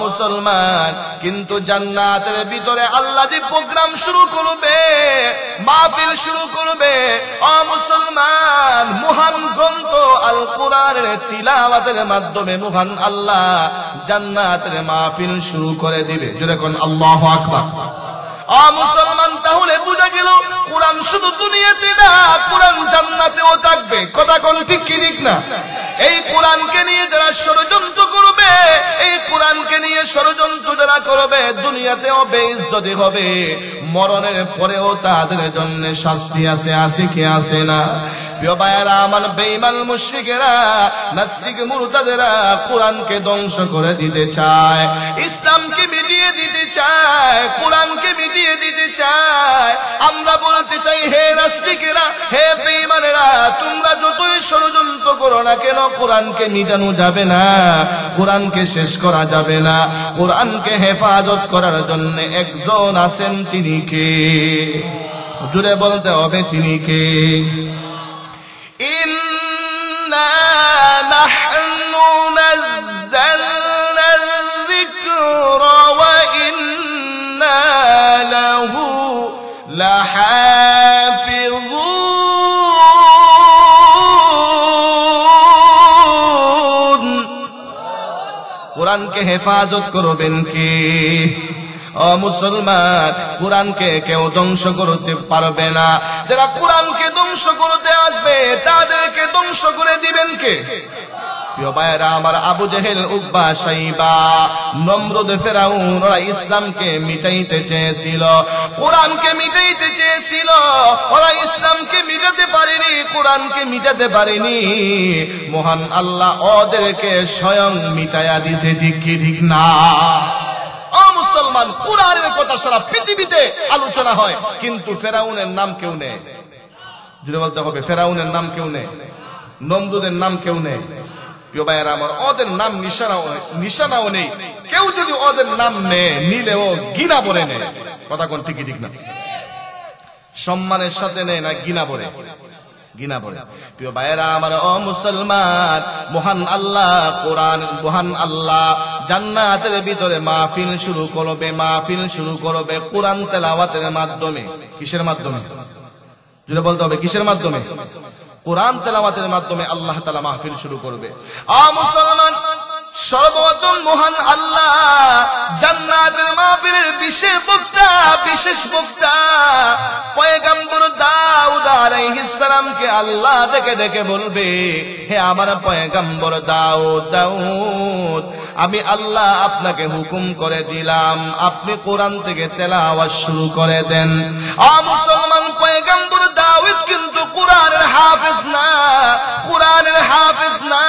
মুসলমান, কিন্তু জান্নাতের ভিতরে আল্লাহ যে প্রোগ্রাম শুরু করবে, মাহফিল শুরু করবে, মুসলমান, মহান গ্রন্থ আল কোরআনের তিলাওয়াতের মাধ্যমে মহান আল্লাহ জান্নাতের মাহফিল শুরু করে দিবে। যেরকম আল্লাহু আকবার। মুসলমান, তাহলে বুঝা গেল কোরআন শুধু দুনিয়াতে না, কোরআন জান্নাতেও থাকবে। কথা কোন ঠিক কি ঠিক না? এই কোরআনকে নিয়ে যারা ষড়যন্ত্র করবে, এই কোরআনকে নিয়ে ষড়যন্ত্র যারা করবে, দুনিয়াতেও বেইজ্জতি হবে, মরণের পরেও তাদের জন্য শাস্তি আছে। আছে কি আছে না? প্রিয় ভাইয়েরা আমার, বেঈমান মুশরিকেরা, নাস্তিক মুরতাদেরা কোরআনকে ধ্বংস করে দিতে চায়, ইসলামকে মিটিয়ে দিতে চায়, কোরআনকে মিটিয়ে দিতে চায়। আমরা বলতে চাই, হে নাস্তিকেরা, হে বেঈমানেরা, তোমরা যতই ষড়যন্ত্র করো না কেন, কোরআনকে মিটানো যাবে না, কোরআনকে শেষ করা যাবে না। কোরআনকে হেফাজত করার জন্য একজন আছেন, তিনি কে? জুড়ে বলতে হবে, তিনি কে? ইন্না নাহনু নাযালনা যিকরা ওয়া ইন্না লাহু লাহাফিজুন। কোরআনকে হেফাজত করবেন কে? মুসলমান, কোরআনকে কেউ ধ্বংস করতে পারবে না। যারা কোরআনকে ধ্বংস করতে আসবে, তাদেরকে ধ্বংস করে দিবেন কে? প্রিয় ভাইয়েরা আমার, আবু জেহেল, উকবা, শাইবা, নমরুদ, ফেরাউন, ওরা ইসলামকে মিটাইতে চেয়েছিল, কোরআনকে মিটাইতে চেয়েছিল। ওরা ইসলামকে মিটাতে পারেনি, কোরআনকে মিটাতে পারেনি। মহান আল্লাহ ওদেরকে স্বয়ং মিটাইয়া দিছে। ঠিক কি ঠিক না? মুসলমান, কোরআনের কথা সারা পৃথিবীতে আলোচনা হয়, কিন্তু ফেরাউনের নাম কেউ নেই। জুড়ে বলতে হবে, ফেরাউনের নাম কেউ নেই, নমরুদের নাম কেউ নেই। প্রিয় ভাইয়েরা আমার, ওদের নাম নিশানাও নেই। কেউ যদি ওদের নাম নিলেও গিনা বলে নেয়, কথা কোন ঠিকই ঠিক না? সম্মানের সাথে নেয় না গিনা বলে, গিনা বলে। প্রিয় ভাইয়েরা আমার, ও মুসলমান, মহান আল্লাহ কোরআন, মহান আল্লাহ জান্নাতের ভিতরে মাহফিল শুরু করবে, মাহফিল শুরু করবে কোরআন তেলাওয়াতের মাধ্যমে। কিসের মাধ্যমে? জুড়ে বলতে হবে, কিসের মাধ্যমে? কোরআন তেলাওয়াতের মাধ্যমে আল্লাহ তাআলা মাহফিল শুরু করবে। ও মুসলমান, সর্বপ্রথম মহান আল্লাহ জান্নাতের মাহফিলের বিশেষ বক্তা, বিশেষ বক্তা পয়গম্বর দাউদ আলাইহিস সালামকে আল্লাহ ডেকে ডেকে বলবে, হে আমার পয়গম্বর দাউদ, দাউদ, আমি আল্লাহ আপনাকে হুকুম করে দিলাম, আপনি কোরআন থেকে তেলাওয়াত শুরু করে দেন। ও মুসলমান, পয়গম্বর দাউদ কিন্তু কোরআনের হাফেজ না, কোরআনের হাফেজ না,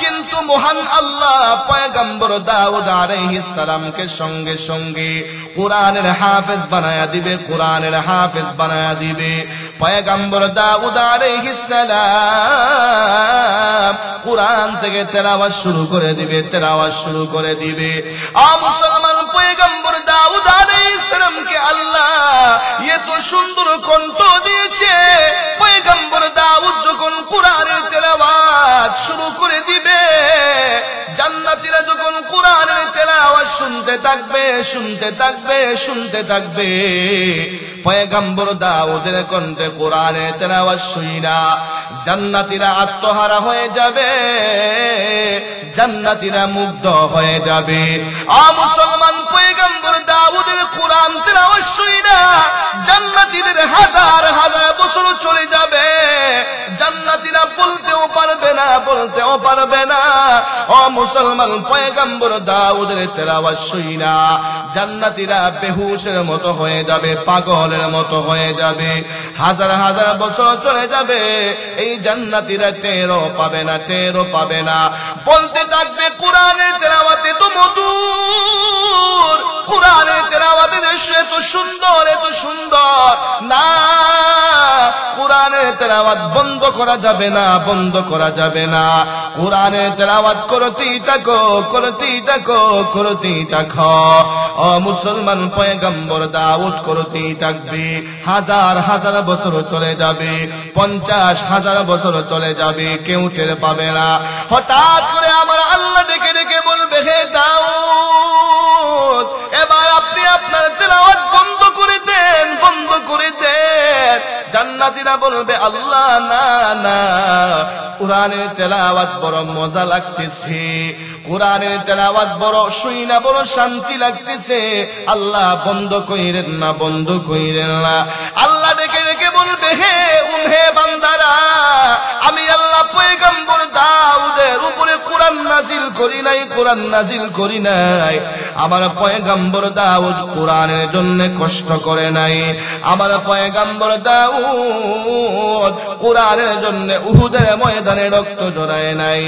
কিন্তু মহান আল্লাহ পয়গম্বর দাউদ আলাইহিস সালামকে সঙ্গে সঙ্গে কোরআনের হাফেজ বানায়া দিবে, কোরআনের হাফেজ বানায়া দিবে। পয়গম্বর দাউদ আলাইহিস সালাম কোরআন থেকে তেলাওয়াত শুরু করে দিবে, তেলাওয়াত শুরু করে দিবে। ও মুসলমান, পয়গম্বর দাউদ আলাইহিস সালামকে আল্লাহ এত সুন্দর কণ্ঠ দিয়েছে, পয়গম্বর দাউদ যখন কোরআনের তেলাওয়াত শুরু করে দিবে, জান্নাতীরা যখন কোরআনের তেলাওয়াত শুনতে থাকবে, শুনতে থাকবে, শুনতে থাকবে, পয়গম্বর দাউদের কণ্ঠে কোরআনের তেলাওয়াত শুনিনা জান্নাতীরা আত্মহারা হয়ে যাবে, জান্নাতীরা মুগ্ধ হয়ে যাবে। ও মুসলমান, পয়গম্বর দাউদের কোরআন তেলাওয়াত শুনিনা জান্নাতীদের হাজার হাজার বছর চলে যাবে, জান্নাতীরা বলতেও পারবে না, বলতেও পারবে না। ও মুসলমান, পয়গম্বর দাউদের তেলাওয়াত শুনিনা জান্নাতীরা বেহুশের মতো হয়ে যাবে, পাগলের মতো হয়ে যাবে, হাজার হাজার বছর চলে যাবে, এই জান্নাতীরা টেরও পাবে না, টেরও পাবে না। বলতে থাকবে কোরআনের তেলাওয়াতে তো মধুর, কোরআনের তেলাওয়াতে এত সুন্দর, এত সুন্দর, না, কোরআনের তেলাওয়াত বন্ধ করা যাবে না, বন্ধ করা যাবে না। কোরআনের তেলাওয়াত করতেই থাকো, করতেই থাকো, করতেই থাকো। ও মুসলমান, পয়গম্বর দাউদ করতেই থাকবে, হাজার হাজার বছর চলে যাবে, 50,000 বছর চলে যাবে, কেউ টের পাবে না। হঠাৎ করে আমার আল্লাহ ডেকে ডেকে বলবে, হে দাউদ, এবার আপনি আপনার তেলাওয়াত বন্ধ করে দেন, বন্ধ করে দেন। জান্নাতীরা বলবে, আল্লাহ না না, কোরআনের তেলাওয়াত বড় মজা লাগতেছে, কোরআনের তেলাওয়াত বড় শুইনা বড় শান্তি লাগতেছে, আল্লাহ বন্ধ কইরেন না, বন্ধ কইরেন না। আল্লাহ ডেকে ডেকে বলবে, হে বান্দারা, আমি আল্লাহ পয়গম্বর দাউদের উপরে কোরআন নাজিল করি নাই, কোরআন নাজিল করি নাই। আমার পয়গম্বর দাউদ কোরআনের জন্য কষ্ট করে নাই, আমার পয়গম্বর দাউদ কোরআনের জন্য উহুদের ময়দানে রক্ত ঝরায় নাই,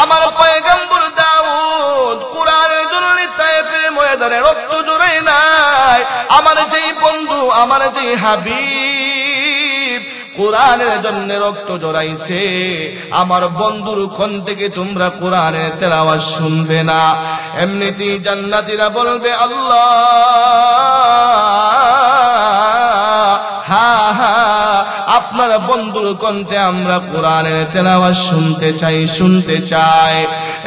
আমার পয়গম্বর দাউদ কোরআনের জন্য তায়েফের ময়দানে রক্ত ঝরায় নাই। আমার যেই বন্ধু, আমার যেই হাবিব কোরআনের জন্য রক্ত জড়াইছে, আমার বন্ধুর কোন থেকে তোমরা কোরআনের তেলাওয়াত শুনবে না। এমনিতেই জান্নাতীরা বলবে, আল্লাহ, হা হা, আপনার বন্ধুর কণ্ঠে আমরা কোরআনের তেলাওয়াত শুনতে চাই, শুনতে চাই।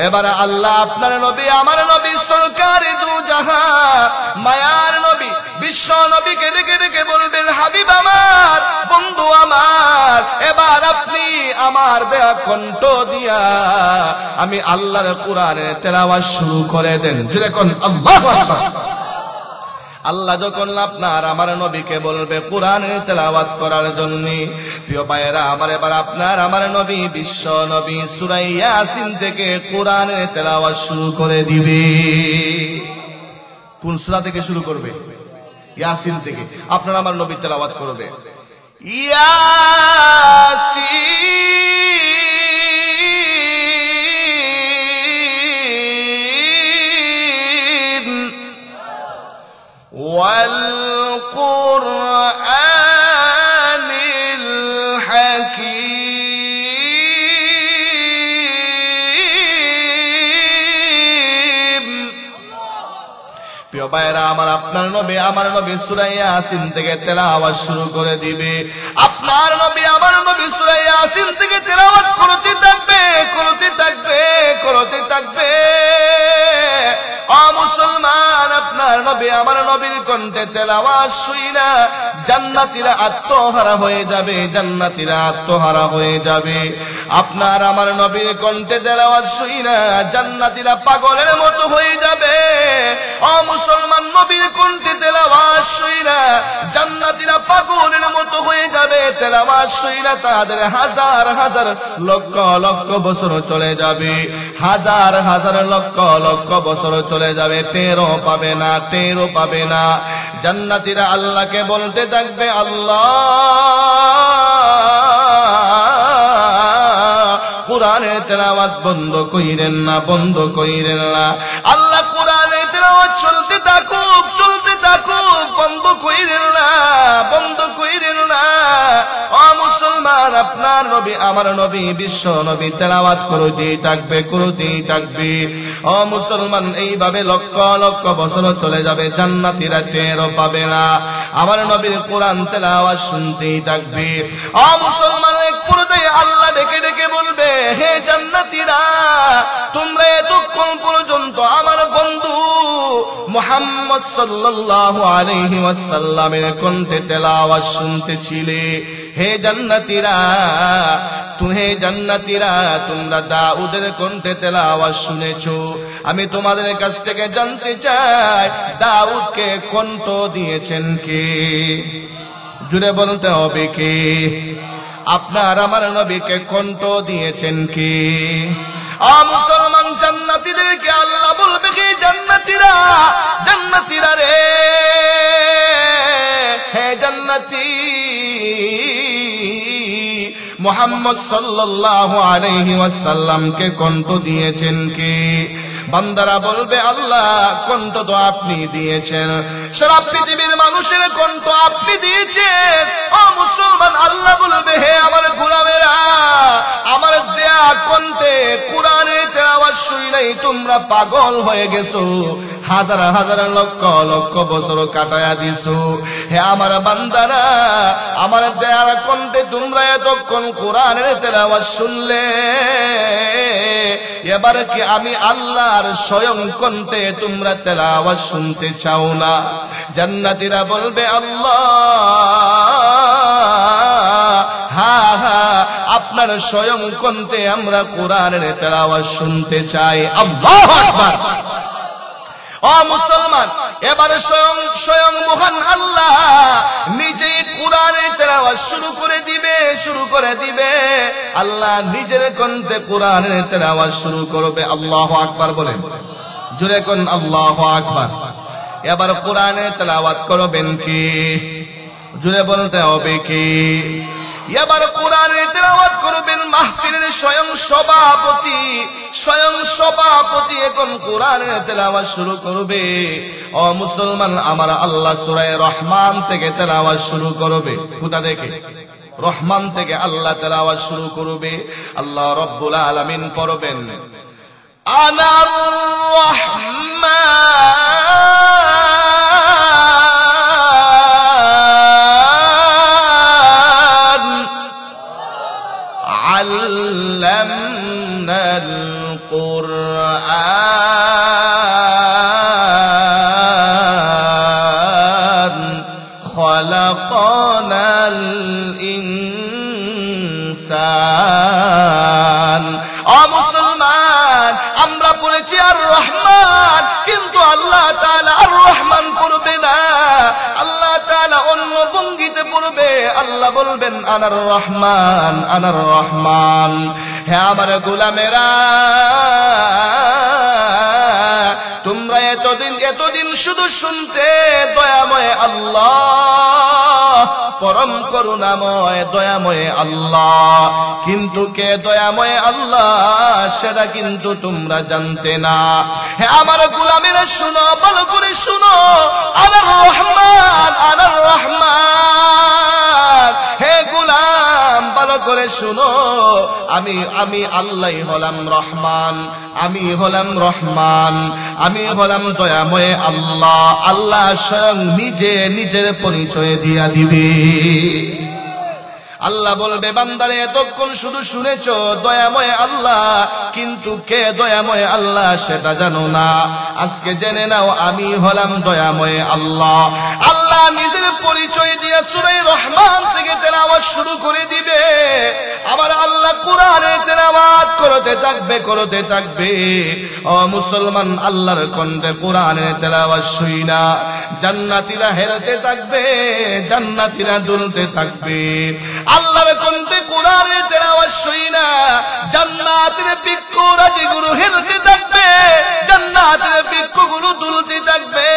এবার আল্লাহ আপনার নবী, আমার নবী, সরকারে দু জাহান, মায়ার নবী, বিশ্ব নবীকে ডেকে ডেকে বলবেন, হাবিব আমার, বন্ধু আমার, এবার আপনি আমার দেয়া কণ্ঠ দিয়া আমি আল্লাহর কোরআনের তেলাওয়াত শুরু করে দেন। যেরকম আল্লাহু আকবার। আল্লাহ যখন আপনার আমার নবীকে বলবে কোরআনের তেলাওয়াত করার জন্য, প্রিয় ভাইয়েরা আমার, এবার আপনার আমার নবী, বিশ্ব নবী সূরা ইয়াসিন থেকে কোরআনের তেলাওয়াত শুরু করে দিবে। কোন সূরা থেকে শুরু করবে? ইয়াসিন থেকে। আপনার আমার নবী তেলাওয়াত করবে, ইয়াসিন ওয়াল কুরআনিল হাকীম। প্রিয় ভাইরা আমার, আমার নবী সূরা ইয়াসিন থেকে তেলাওয়াত শুরু করে দিবে। আপনার নবী আমার নবী সূরা ইয়াসিন থেকে তেলাওয়াত করতে থাকবে। ও মুসলমান, আপনার নবী আমার নবীর কণ্ঠে তেলাওয়াত শুইনা জান্নাতীরা আত্মহারা হয়ে যাবে। আপনার আমার নবীর কণ্ঠে তেলাওয়াত শুইনা জান্নাতীরা পাগলের মতো হয়ে যাবে। ও মুসলমান, নবীর কণ্ঠে তেলাওয়াত শুইনা জান্নাতীরা পাগলের মতো হয়ে যাবে। তেলাওয়াত শুইনা তাদের হাজার হাজার লক্ষ লক্ষ বছর চলে যাবে, হাজার হাজার লক্ষ লক্ষ বছর চলে যাবে, টেরও পাবে না। জান্নাতীরা আল্লাহকে বলতে থাকবে, আল্লাহ কুরআনের তেলাওয়াত বন্ধ কইরেন না। আল্লাহ কুরআনের তেলাওয়াত চলতে থাকুক, বন্ধ কইরেন না। ও মুসলমান, আপনার নবী আমার নবী বিশ্ব নবী তেলাওয়াত করতেই থাকবে। ও মুসলমান, এইভাবে লক্ষ লক্ষ বছর চলে যাবে, জান্নাতীরা টেরও পাবে না। আমার নবীর কোরআন তেলাওয়াত শুনতেই থাকবে। ও মুসলমান, এক পর্যায়ে আল্লাহ ডেকে ডেকে বলবে, হে জান্নাতীরা, তোমরা এতক্ষণ পর্যন্ত আমার বন্ধু মুহাম্মদ সাল্লাল্লাহু আলাইহি ওয়াসাল্লামের কণ্ঠে তেলাওয়াত শুনতেছিলে। হে জান্নাতীরা, তোমরা দাউদের কণ্ঠে তেলাওয়াত শুনেছো। আমি তোমাদের কাছ থেকে জানতে চাই, দাউদকে কণ্ঠ দিয়েছেন কে? জুড়ে বলতে হবে কে? আপনার আমার নবীকে কণ্ঠ দিয়েছেন কে? মুসলমান, জান্নাতীদেরকে আল্লাহ বলবে, কে জান্নাতীরা রে, হে জান্নাতী, মুহাম্মদ সাল্লাল্লাহু আলাইহি ওয়াসাল্লামকে কণ্ঠ দিয়েছেন কে? বান্দারা বলবে, আল্লাহ কণ্ঠ তো আপনি দিয়েছেন, সারা পৃথিবীর মানুষের কণ্ঠ আপনি দিয়েছেন। ও মুসলমান, আল্লাহ বলবে, হে আমার গোলামেরা, আমার দেয়া কণ্ঠে কোরআনের তেলাওয়াত শুনলেই তোমরা পাগল হয়ে গেছো, হাজার হাজার লক্ষ লক্ষ বছর কাটায়া দিছো। হে আমার বান্দারা, আমার দেয়ার কণ্ঠে তোমরা এতক্ষণ কোরআনের তেলাওয়াত শুনলে, এবার কি আমি আল্লাহর স্বয়ং কণ্ঠে তোমরা তেলাওয়াত শুনতে চাও না? জান্নাতীরা বলবে, আল্লাহ হ্যাঁ, আপনার স্বয়ং কণ্ঠে আমরা কোরআনের তেলাওয়াত শুনতে চাই। আল্লাহু আকবার। ও মুসলমান, এবার স্বয়ং মহান আল্লাহ নিজেই কোরআনের তেলাওয়াত শুরু করে দিবে। আল্লাহ নিজের কণ্ঠে কোরআনের তেলাওয়াত শুরু করবে। আল্লাহু আকবার বলেন, জোরে কোন আল্লাহু আকবার। এবার কোরআনের তেলাওয়াত করবেন কি? জোরে বলতে হবে কি? এবার কোরআনের তেলাওয়াত করবেন মাহফিলের স্বয়ং সভাপতি এখন কোরআনের তেলাওয়াত শুরু করবে। ও মুসলমান, আমার আল্লাহ সূরা রহমান থেকে তেলাওয়াত শুরু করবে। কোথা থেকে? রহমান থেকে আল্লাহ তেলাওয়াত শুরু করবে। আল্লাহ রাব্বুল আলামিন পড়বেন, আনার রহমান আল্লামনাল কুরআন খালাকানাল ইনসান। ও মুসলমান, আমরা পড়েছি আর রহমান, কিন্তু আল্লাহ তাআলা আর রহমান পড়বে না, আল্লাহ তাআলা অন্য ভঙ্গিতে পড়বে। আল্লাহ বলবেন, আনার রহমান। হে আমার গোলামেরা, তোমরা এতদিন শুধু শুনতে দয়াময় আল্লাহ, পরম করুণাময় দয়াময় আল্লাহ, কিন্তু কে দয়াময় আল্লাহ সেটা কিন্তু তোমরা জানতে না। হে আমার গোলামেরা, শুনো, ভালো করে শুনো, আনার রহমান। হে গোলাম, ভালো করে শুনো, আমি আল্লাহ হলাম রহমান। আমি হলাম রহমান, আমি হলাম দয়াময় আল্লাহ। আল্লাহ স্বয়ং নিজে নিজের পরিচয় দিয়া দিবে। আল্লাহ বলবে, বান্দারে এতক্ষণ শুধু শুনেছ দয়াময় আল্লাহ, কিন্তু কে দয়াময় আল্লাহ সেটা জানো না। আজকে জেনে নাও আমি হলাম দয়াময় আল্লাহ। আল্লাহ নিজের পরিচয় দিয়ে সূরা রহমান থেকে তেলাওয়াত শুরু করে দিবে। আবার আল্লাহ কোরআনে তেলাওয়াত করতে থাকবে। ও মুসলমান, আল্লাহর কণ্ঠে কোরআনে তেলাওয়াত শুইনা জান্নাতীরা হেলতে থাকবে, জান্নাতীরা দুলতে থাকবে। আল্লাহর কণ্ঠে কোরআনে তেলাওয়াত শুইনা জান্নাতের বৃক্ষরাজিগুলো হেলতে থাকবে, জান্নাতের বৃক্ষগুলো দুলতে থাকবে।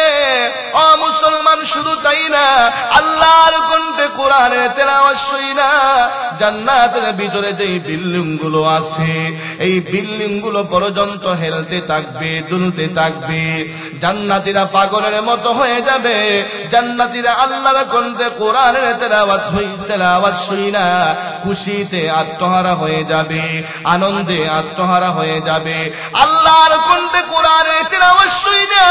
ও মুসলমান, শুধু তাই না, আল্লাহর কণ্ঠে কোরআনে তেলাওয়াত শুইনা জান্নাতের ভিতরে যেই বিল্ডিং গুলো আছে এই বিল্ডিং গুলো পর্যন্ত হেলতে থাকবে, দুলতে থাকবে। জান্নাতীরা পাগলের মতো হয়ে যাবে। জান্নাতীরা আল্লাহর কণ্ঠে কোরআনের তেলাওয়াত শুইনা খুশিতে আত্মহারা হয়ে যাবে, আনন্দে আত্মহারা হয়ে যাবে। আল্লাহর কণ্ঠে কোরআনের তেলাওয়াত শুইনা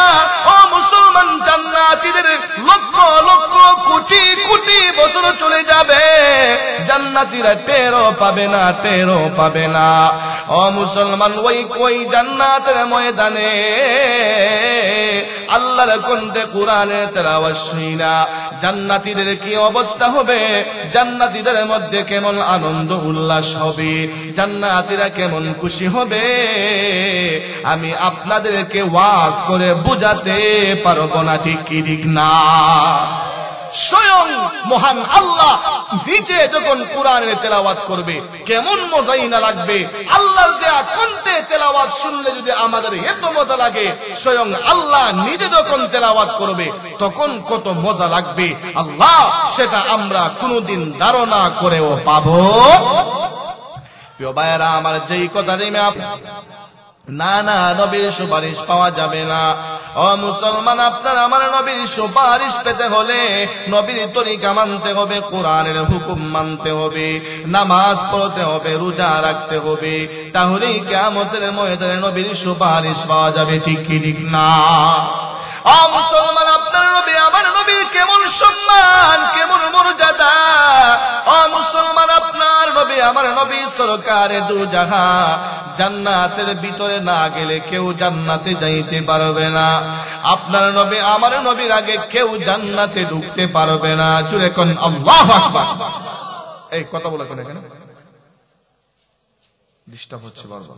ও মুসলমান, জান্নাতীদের লক্ষ লক্ষ কোটি কোটি বছর চলে যাবে, জান্নাতীরা টেরও পাবে না। ও মুসলমান, ওই জান্নাতের ময়দানে আল্লাহর কণ্ঠে কোরআনের তেলাওয়াত শুইনা জান্নাতীদের কি অবস্থা হবে, জান্নাতীদের মধ্যে কেমন আনন্দ উল্লাস হবে, জান্নাতীরা কেমন খুশি হবে, আমি আপনাদেরকে ওয়াজ করে বুঝাতে পারবো না। ঠিক কি ঠিক না? স্বয়ং মহান আল্লাহ নিজে যখন কোরআনের তেলাওয়াত করবে কেমন মজাই না লাগবে। আল্লাহর দেয়া কণ্ঠে তেলাওয়াত শুনলে যদি আমাদের এত মজা লাগে, স্বয়ং আল্লাহ নিজে যখন তেলাওয়াত করবে তখন কত মজা লাগবে, আল্লাহ সেটা আমরা কোনোদিন ধারণা করেও পাবো। প্রিয় ভাইয়েরা আমার, যেই কথা না নবীর সুপারিশ পাওয়া যাবে না। ও মুসলমান, আপনার আমার নবীর সুপারিশ পেতে হলে নবীর তরিকা মানতে হবে, কোরআনের হুকুম মানতে হবে, নামাজ পড়তে হবে, রোজা রাখতে হবে, তাহলেই কিয়ামতের ময়দানে নবীর সুপারিশ পাওয়া যাবে। ঠিক কি ঠিক না? ও মুসলমান, আপনার নবী আমার নবীর কেমন সম্মান, কেমন মর্যাদা। ও মুসলমান, আপনার নবী আমার নবী সরকারে দু জাহান, জান্নাতের ভিতরে না গেলে কেউ জান্নাতে যাইতে পারবে না। আপনার নবী আমার নবীর আগে কেউ জান্নাতে ঢুকতে পারবে না। জোরে কোন আল্লাহু আকবার। এই কথা বলে কোন এখানে ডিস্টার্ব হচ্ছে, বারবার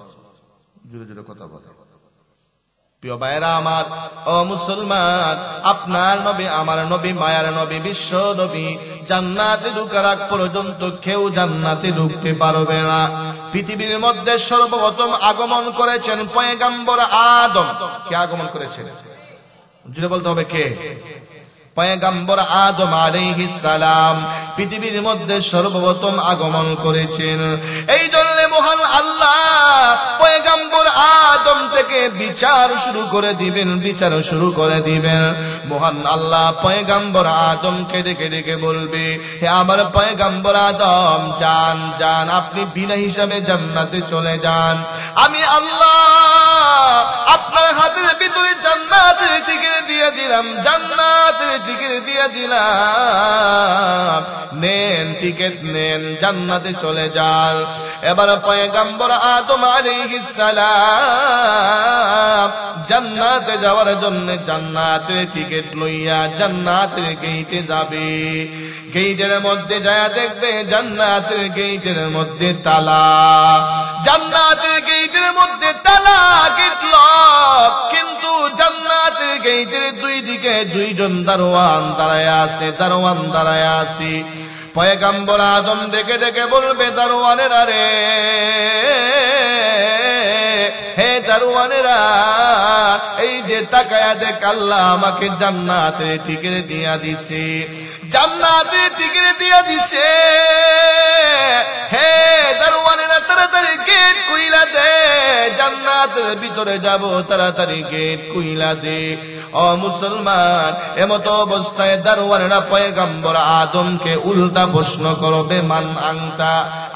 জোরে জোরে কথা বলে। প্রিয় ভাইরা আমার, ও মুসলমান, আপনার নবী আমার নবী মায়ার নবী বিশ্ব নবী জান্নাতে ঢোকার আগ পর্যন্ত কেউ জান্নাতে ঢুকতে পারবে না। পৃথিবীর মধ্যে সর্বপ্রথম আগমন করেছেন পয়গম্বর আদম। কে আগমন করেছেন? জুড়ে বলতে হবে কে? পয়গম্বর আদম আলাইহিস সালাম পৃথিবীর মধ্যে সর্বপ্রথম আগমন করেছেন। এই জন্য মহান আল্লাহ পয়গম্বর আদম থেকে বিচার শুরু করে দিবেন। মহান আল্লাহ পয়গম্বর আদমকে ডেকে ডেকে বলবে, হে আমার পয়গম্বর আদম, যান আপনি বিনা হিসাবে জান্নাতে চলে যান। আমি আল্লাহ আপনার হাতের ভিতরে জান্নাতের টিকিট দিয়ে দিলাম, নেন টিকিট নেন, জান্নাতে চলে যান। এবার পয়গম্বর আদম আলাইহিস সালাম জান্নাতে যাওয়ার জন্য জান্নাতের টিকিট লইয়া জান্নাতের গেইটে যাবে। গেইটের মধ্যে যায় দেখবে জান্নাতের গেইটের মধ্যে তালা, জান্নাতের গেইটের মধ্যে তালা লক, কিন্তু জান্নাতের গেইটের দুই দিকে দুইজন দারোয়ান দাঁড়ায় আছে। পয়গম্বর আদম ডেকে ডেকে বলবে, দারোয়ানেরা রে, হে দারোয়ানেরা, এই যে তাকায়া দেখ, আল্লাহ আমাকে জান্নাতের টিকিট দিয়া দিছে, জান্নাতের টিকিট দিয়া দিছে। হে দারোয়ানেরা, তাড়াতাড়ি গেট খুইলা দে, জান্নাতের ভিতরে যাব, তাড়াতাড়ি গেট খুইলা দে। ও মুসলমান, এমত অবস্থায় দারোয়ানেরা পয়গম্বর আদমকে উল্টা প্রশ্ন করবে, মান আনতা,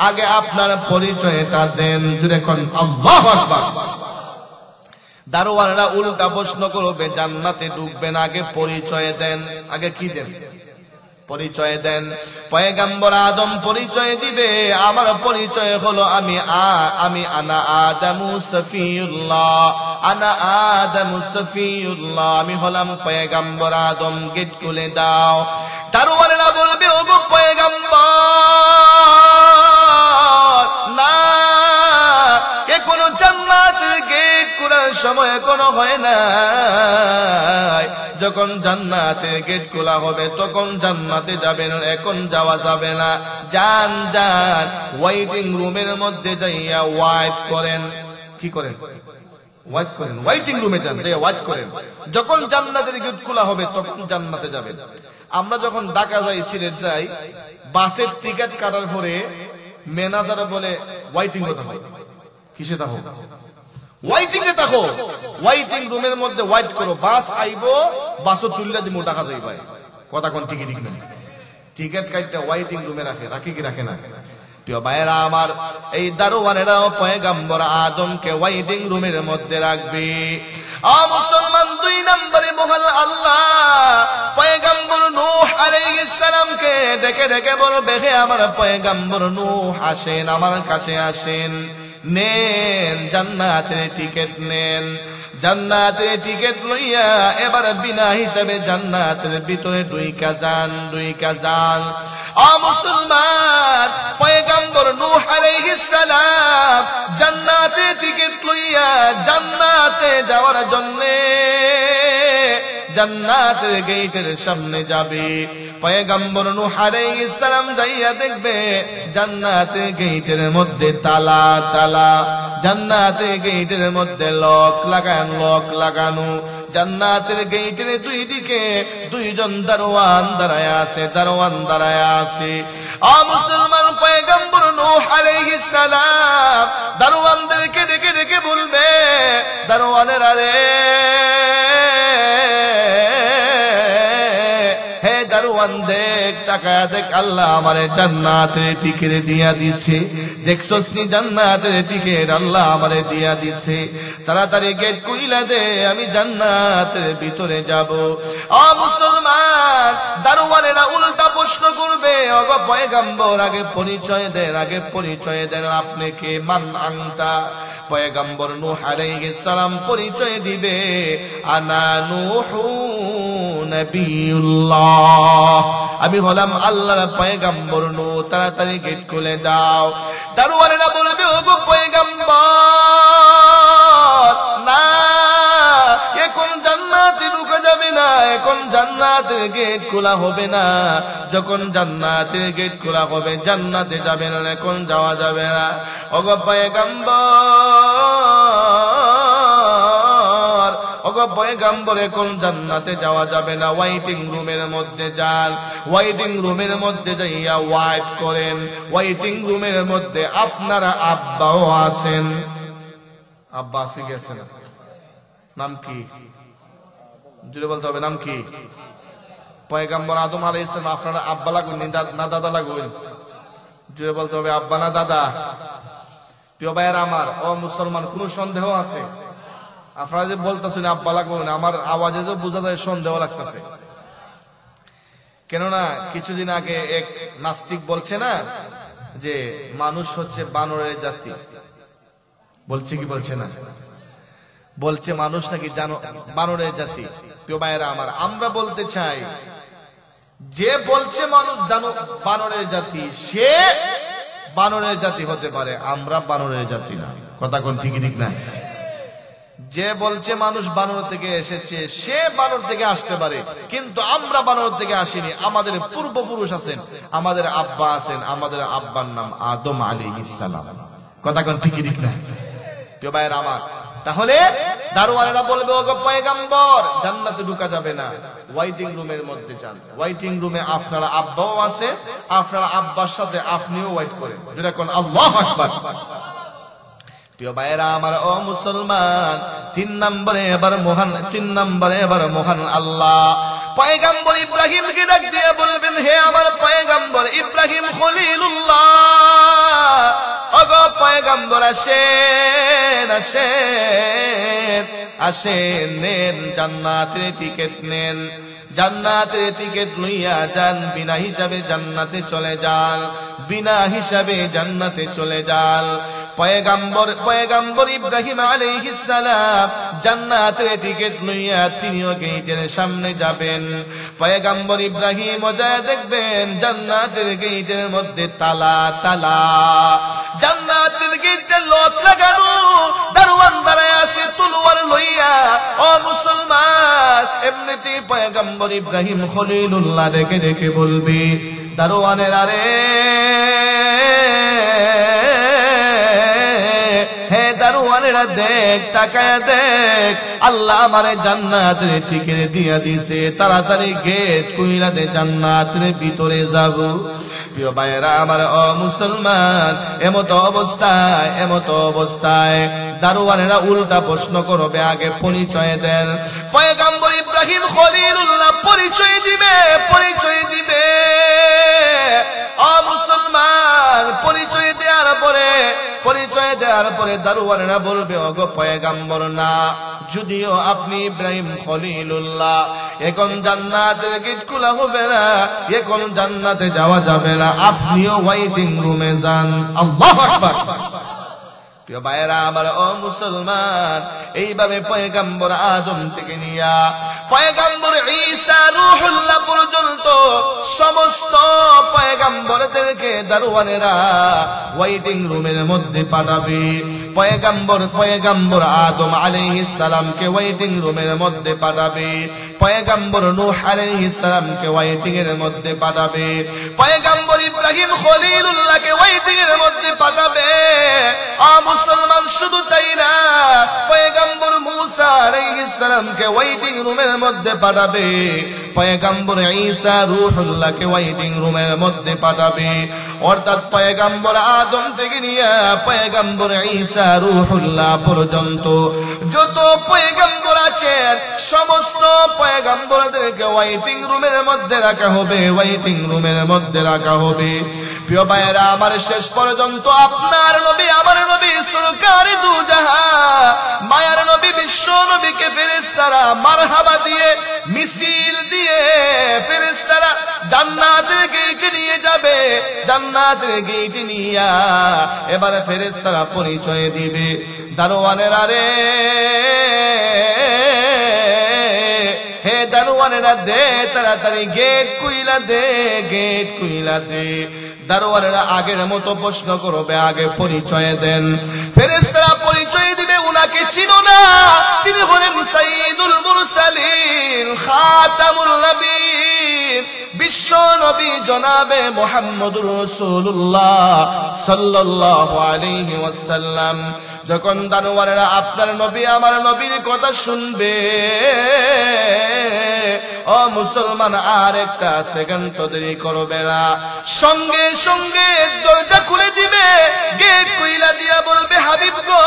আগে আপনার পরিচয়টা দেন। জুড়ে কোন আল্লাহু আকবার। দারোয়ানরা উল্টা প্রশ্ন করবে, জান্নাতে ঢুকবেন আগে পরিচয় দেন। আগে কি দেন? পরিচয় দেন। পয়গম্বর আদম পরিচয় দিবে, আমার পরিচয় হলো আমি আনা আদমু সফিউল্লাহ, আনা আদমু সফিউল্লাহ, আমি হলাম পয়গম্বর আদম, গেট খুলে দাও। দারোয়ানেরা বলবে, ওগো পয়গম্বর না, কোন জান্নাতের গেট খোলার সময় কোনো হয় না। যখন জান্নাতের গেট খোলা হবে তখন জান্নাতে যাবেন, এখন যাওয়া যাবে না। যান যান ওয়েটিং রুমের মধ্যে যাইয়া ওয়াইট করেন। কি করেন? ওয়াইট করেন। ওয়েটিং রুমে যান, যাইয়া ওয়াইট করেন। যখন জান্নাতের গেট খোলা হবে তখন জান্নাতে যাবেন। আমরা যখন ঢাকা যাই, সিলেট যাই, বাসের টিকিট কাটার পরে ম্যানেজার বলে ওয়েটিং করতে হয়। কিসে থাকো? ওয়াইটিং এ থাকো। ওয়াইটিং রুমের মধ্যে ওয়াইট করো, বাস আইবো, বাসও তুললে দিমু, টাকা যাই ভাই। কথা কোন টিকিট ঠিক না? টিকিট কাটটা ওয়াইটিং রুমে রাখে, রাখে কি রাখে না? প্রিয় ভাইয়েরা আমার, এই দারোয়ানেরাও পয়গম্বর আদমকে ওয়াইটিং রুমের মধ্যে রাখবে। মুসলমান, 2 নম্বরে মহান আল্লাহ পয়গম্বর নূহ আলাইহিস সালামকে ডেকে ডেকে বলবে, হে আমার পয়গম্বর নূহ, আসেন আমার কাছে আসেন, নেন জান্নাতের টিকিট নেন। জান্নাতের টিকিট লইয়া এবার বিনা হিসাবে জান্নাতের ভিতরে ঢুইকা যান, ঢুইকা যান। মুসলমান, পয়গম্বর নূহ আলাইহিস সালাম জান্নাতের টিকিট লইয়া জান্নাতে যাওয়ার জন্য জান্নাতের গেটের সামনে যাবে। পয়গম্বর নূহ আলাইহিস সালাম যাইয়া দেখবে জান্নাতের গেটের মধ্যে তালা তালা, জান্নাতের গেটের মধ্যে লক লাগানো। জান্নাতের গেটের 2 দিকে 2জন দারোয়ান দাঁড়ায় আছে, দারোয়ান দাঁড়ায় আছে। মুসলমান, পয়গম্বর নূহ আলাইহিস সালাম দারোয়ানদেরকে ডেকে ডেকে বলবে, দারোয়ানেরা রে, হে দারোয়ান দেখ, তাকায়া দেখ, আল্লাহ আমারে জান্নাতের টিকিট দিয়া দিছে। দেখছস নি জান্নাতের টিকিট আল্লাহ আমারে দিয়া দিছে, তাড়াতাড়ি গেট খুইলা দে, আমি জান্নাতের ভিতরে যাব। মুসলমান, দারোয়ানেরা উল্টা প্রশ্ন করবে, ওগো পয়গম্বর আগে পরিচয় দেন, আগে পরিচয় দেন, আপনি কে, মান আনতা? পয়গম্বর নূহ আলাইহিস সালাম পরিচয় দিবে, আনা নূহু নবিয়ুল্লাহ, আমি হলাম আল্লাহর পয়গম্বর নূহ, তাড়াতাড়ি গেট খুলে দাও। দারোয়ানেরা বলবে, ওগো পয়গম্বর না, এখন জান্নাতে ঢোকা যাবে না, এখন জান্নাতের গেট খোলা হবে না। যখন জান্নাতের গেট খোলা হবে জান্নাতে যাবে না, এখন যাওয়া যাবে না। ওগো পয়গম্বর, ওগো পয়গম্বর, এখন জান্নাতে যাওয়া যাবে না, ওয়াইটিং রুমের মধ্যে যান। ওয়াইটিং রুমের মধ্যে যাইয়া ওয়াইট করেন। ওয়াইটিং রুমের মধ্যে আপনারা আব্বাও আছেন। আব্বা আসে গেছেন, নাম কি? জুড়ে বলতে হবে, নাম কি? পয়গম্বর আদম আলাইহিস সালাম আপনারা আব্বা লাগুন না দাদা লাগুন? জুড়ে বলতে হবে, আব্বা না দাদা? প্রিয় ভাইয়েরা আমার, ও মুসলমান, কোন সন্দেহ আছে? আপনারা যে বলতেছেন আব্বা লাগুন, আমার আওয়াজে তো বোঝা যায় সন্দেহ লাগতেছে। কেননা কিছুদিন আগে এক নাস্তিক বলছে না যে মানুষ হচ্ছে বানরের জাতি, বলছে কি বলছে না? বলছে মানুষ নাকি বানরের জাতি। প্রিয় ভাইয়েরা আমার, আমরা বলতে চাই, যে বলছে মানুষ বানরের জাতি, সে বানরের জাতি হতে পারে, আমরা বানরের জাতি না। কথা কোন ঠিক ঠিক না? যে বলছে মানুষ বানর থেকে এসেছে, সে বানর থেকে আসতে পারে, কিন্তু আমরা বানর থেকে আসিনি। আমাদের পূর্বপুরুষ আছেন, আমাদের আব্বা আছেন, আমাদের আব্বার নাম আদম আলাইহিস সালাম। কথা কোন ঠিক ঠিক না? প্রিয় ভাইয়েরা আমার, তাহলে দারোয়ানেরা বলবে, ওগো পয়গম্বর জান্নাতে ঢোকা যাবে না, ওয়াইটিং রুমের মধ্যে যান। ওয়াইটিং রুমে আপনারা আব্বাও আছে, আপনারা আব্বার সাথে আপনিও ওয়াইট করেন। যেটা কোন আল্লাহু আকবার। প্রিয় ভাইয়েরা আমার, ও মুসলমান, 3 নম্বরে এবার মহান আল্লাহ পয়গম্বর ইব্রাহিমকে ডাক দিয়ে বলবেন, হে আমার পয়গম্বর ইব্রাহিম খলিলুল্লাহ, ওগো পয়গম্বর আসেন, আসেন আসেন আসেন, নেন জান্নাতের টিকিট নেন, জান্নাতের টিকিট লইয়া যান, বিনা হিসাবে জান্নাতে চলে যান, বিনা হিসাবে জান্নাতে চলে যান। পয়গম্বর ইব্রাহিম আলাইহিস সালাম জান্নাতের টিকিট লইয়া তিনিও গেটের সামনে যাবেন। পয়গম্বর ইব্রাহিম যায় দেখবেন জান্নাতের গেটের মধ্যে তালা তালা, জান্নাতের গেটে লক লাগানো, দারোয়ান দাঁড়ায় আছে তলোয়ার লইয়া। ও মুসলমান, এমনিতে পয়গম্বর ইব্রাহিম খলিলুল্লাহ দেখে দেখে বলবে দারোয়ানের, আরে হে দারোয়ানেরা দেখ, তাকায় দেখ, আল্লাহ আমারে জান্নাতের টিকিট দিয়া দিছে, তাড়াতাড়ি গেট খুইলা দে, জান্নাতের ভিতরে যাব। প্রিয় ভাইয়েরা আমার, ও মুসলমান, এমত অবস্থায় দারোয়ানেরা উল্টা প্রশ্ন করবে, আগে পরিচয় দেন। পয়গম্বর ইব্রাহিম খলিলুল্লাহ পরিচয় দিবে। ও মুসলমান, পরিচয় দেওয়ার পরে দারোয়ানেরা বলবে, ওগো পয়গম্বর না, যদিও আপনি ইব্রাহিম খলিলুল্লাহ, এখন জান্নাতের গেট খোলা হবে না, এখন জান্নাতে যাওয়া যাবে না, আপনিও ওয়েটিং রুমে যান। আল্লাহু আকবার। প্রিয় ভাইয়েরা আমার, ও মুসলমান, এইভাবে পয়গম্বর আদম থেকে নিয়া পয়গম্বর ঈসা রূহুল্লাহ পর্যন্ত সমস্ত পয়গম্বরদেরকে দারোয়ানেরা ওয়েটিং রুমের মধ্যে পাঠাবে। পয়গম্বর আদম আলাইহিস সালামকে ওয়েটিং রুমের মধ্যে পাঠাবে, পয়গম্বর নূহ আলাইহিস সালামকে ওয়েটিং এর মধ্যে পাঠাবে, পয়গম্বর ইব্রাহিম খলিলুল্লাহকে ওয়েটিং এর মধ্যে পাঠাবে। মুসলমান, শুধু তাই না, পয়গম্বর মূসা আলাইহিস সালামকে ওয়েটিং রুমের মধ্যে পাঠাবে, পয়গম্বর ঈসা রূহুল্লাহকে ওয়েটিং রুমের মধ্যে পাঠাবে। অর্থাৎ পয়গম্বর আদম থেকে নিয়ে পয়গম্বর ঈসা রূহুল্লাহ পর্যন্ত যত পয়গম্বর আছেন সমস্ত পয়গম্বরদেরকে ওয়েটিং রুমের মধ্যে রাখা হবে, ওয়েটিং রুমের মধ্যে রাখা হবে। প্রিয় ভাইয়েরা আমার, শেষ পর্যন্ত আপনার নবী, আমার নবী, সরকার দু জাহান, মায়ার নবী, বিশ্ব নবীকে ফেরেশতারা মারহাবা দিয়ে, মিছিল দিয়ে ফেরেশতারা জান্নাতের গেটে নিয়ে যাবে। জান্নাতের গেটে নিয়া এবারে ফেরেশতারা পরিচয় দিবে, দারোয়ানের, আরে হে দারোয়ানেরা দে, তাড়াতাড়ি গেট খুইলা দে, গেট খুইলা দে। দারোয়ানেরা আগের মতো প্রশ্ন করবে, আগে পরিচয় দেন। ফেরেশতারা পরিচয় দিবে, উনাকে চিনো না, তিনি হলেন সাইয়্যিদুল মুরসালিন, খাতামুল নবীন, বিশ্ব নবী জনাবে মুহাম্মদুর রাসূলুল্লাহ সাল্লাল্লাহু আলাইহি ওয়াসাল্লাম। যখন দারোয়ানেরা আপনার নবী, আমার নবীর কথা শুনবে, ও মুসলমান, আর একটা সেকেন্ড তো দেরি করবে না, সঙ্গে সঙ্গে দরজা খুলে দিবে, গেট খুইলা দিয়া বলবে, হাবিব গো,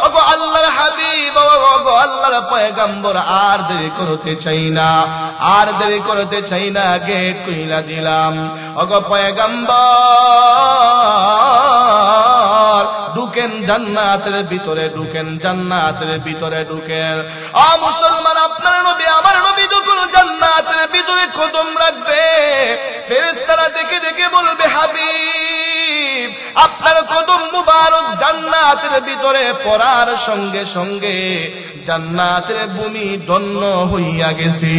ওগো আল্লাহর হাবিব, ওগো আল্লাহর পয়গম্বর, আর দেরি করতে চাই না, আর দেরি করতে চাই না, গেট খুইলা দিলাম। ওগো পয়গম্বর, ঢুকেন জান্নাতের ভিতরে, ঢুকেন জান্নাতের ভিতরে, ঢুকেন। ও মুসলমান, আপনার নবী, আমার নবী যখন জান্নাতের ভিতরে কদম রাখবে, ফেরেশতারা দেখে দেখে বলবে, হাবিব, আপনার কদম মুবারক জান্নাতের ভিতরে পড়ার সঙ্গে সঙ্গে জান্নাতের ভূমি ধন্য হইয়া গেছে।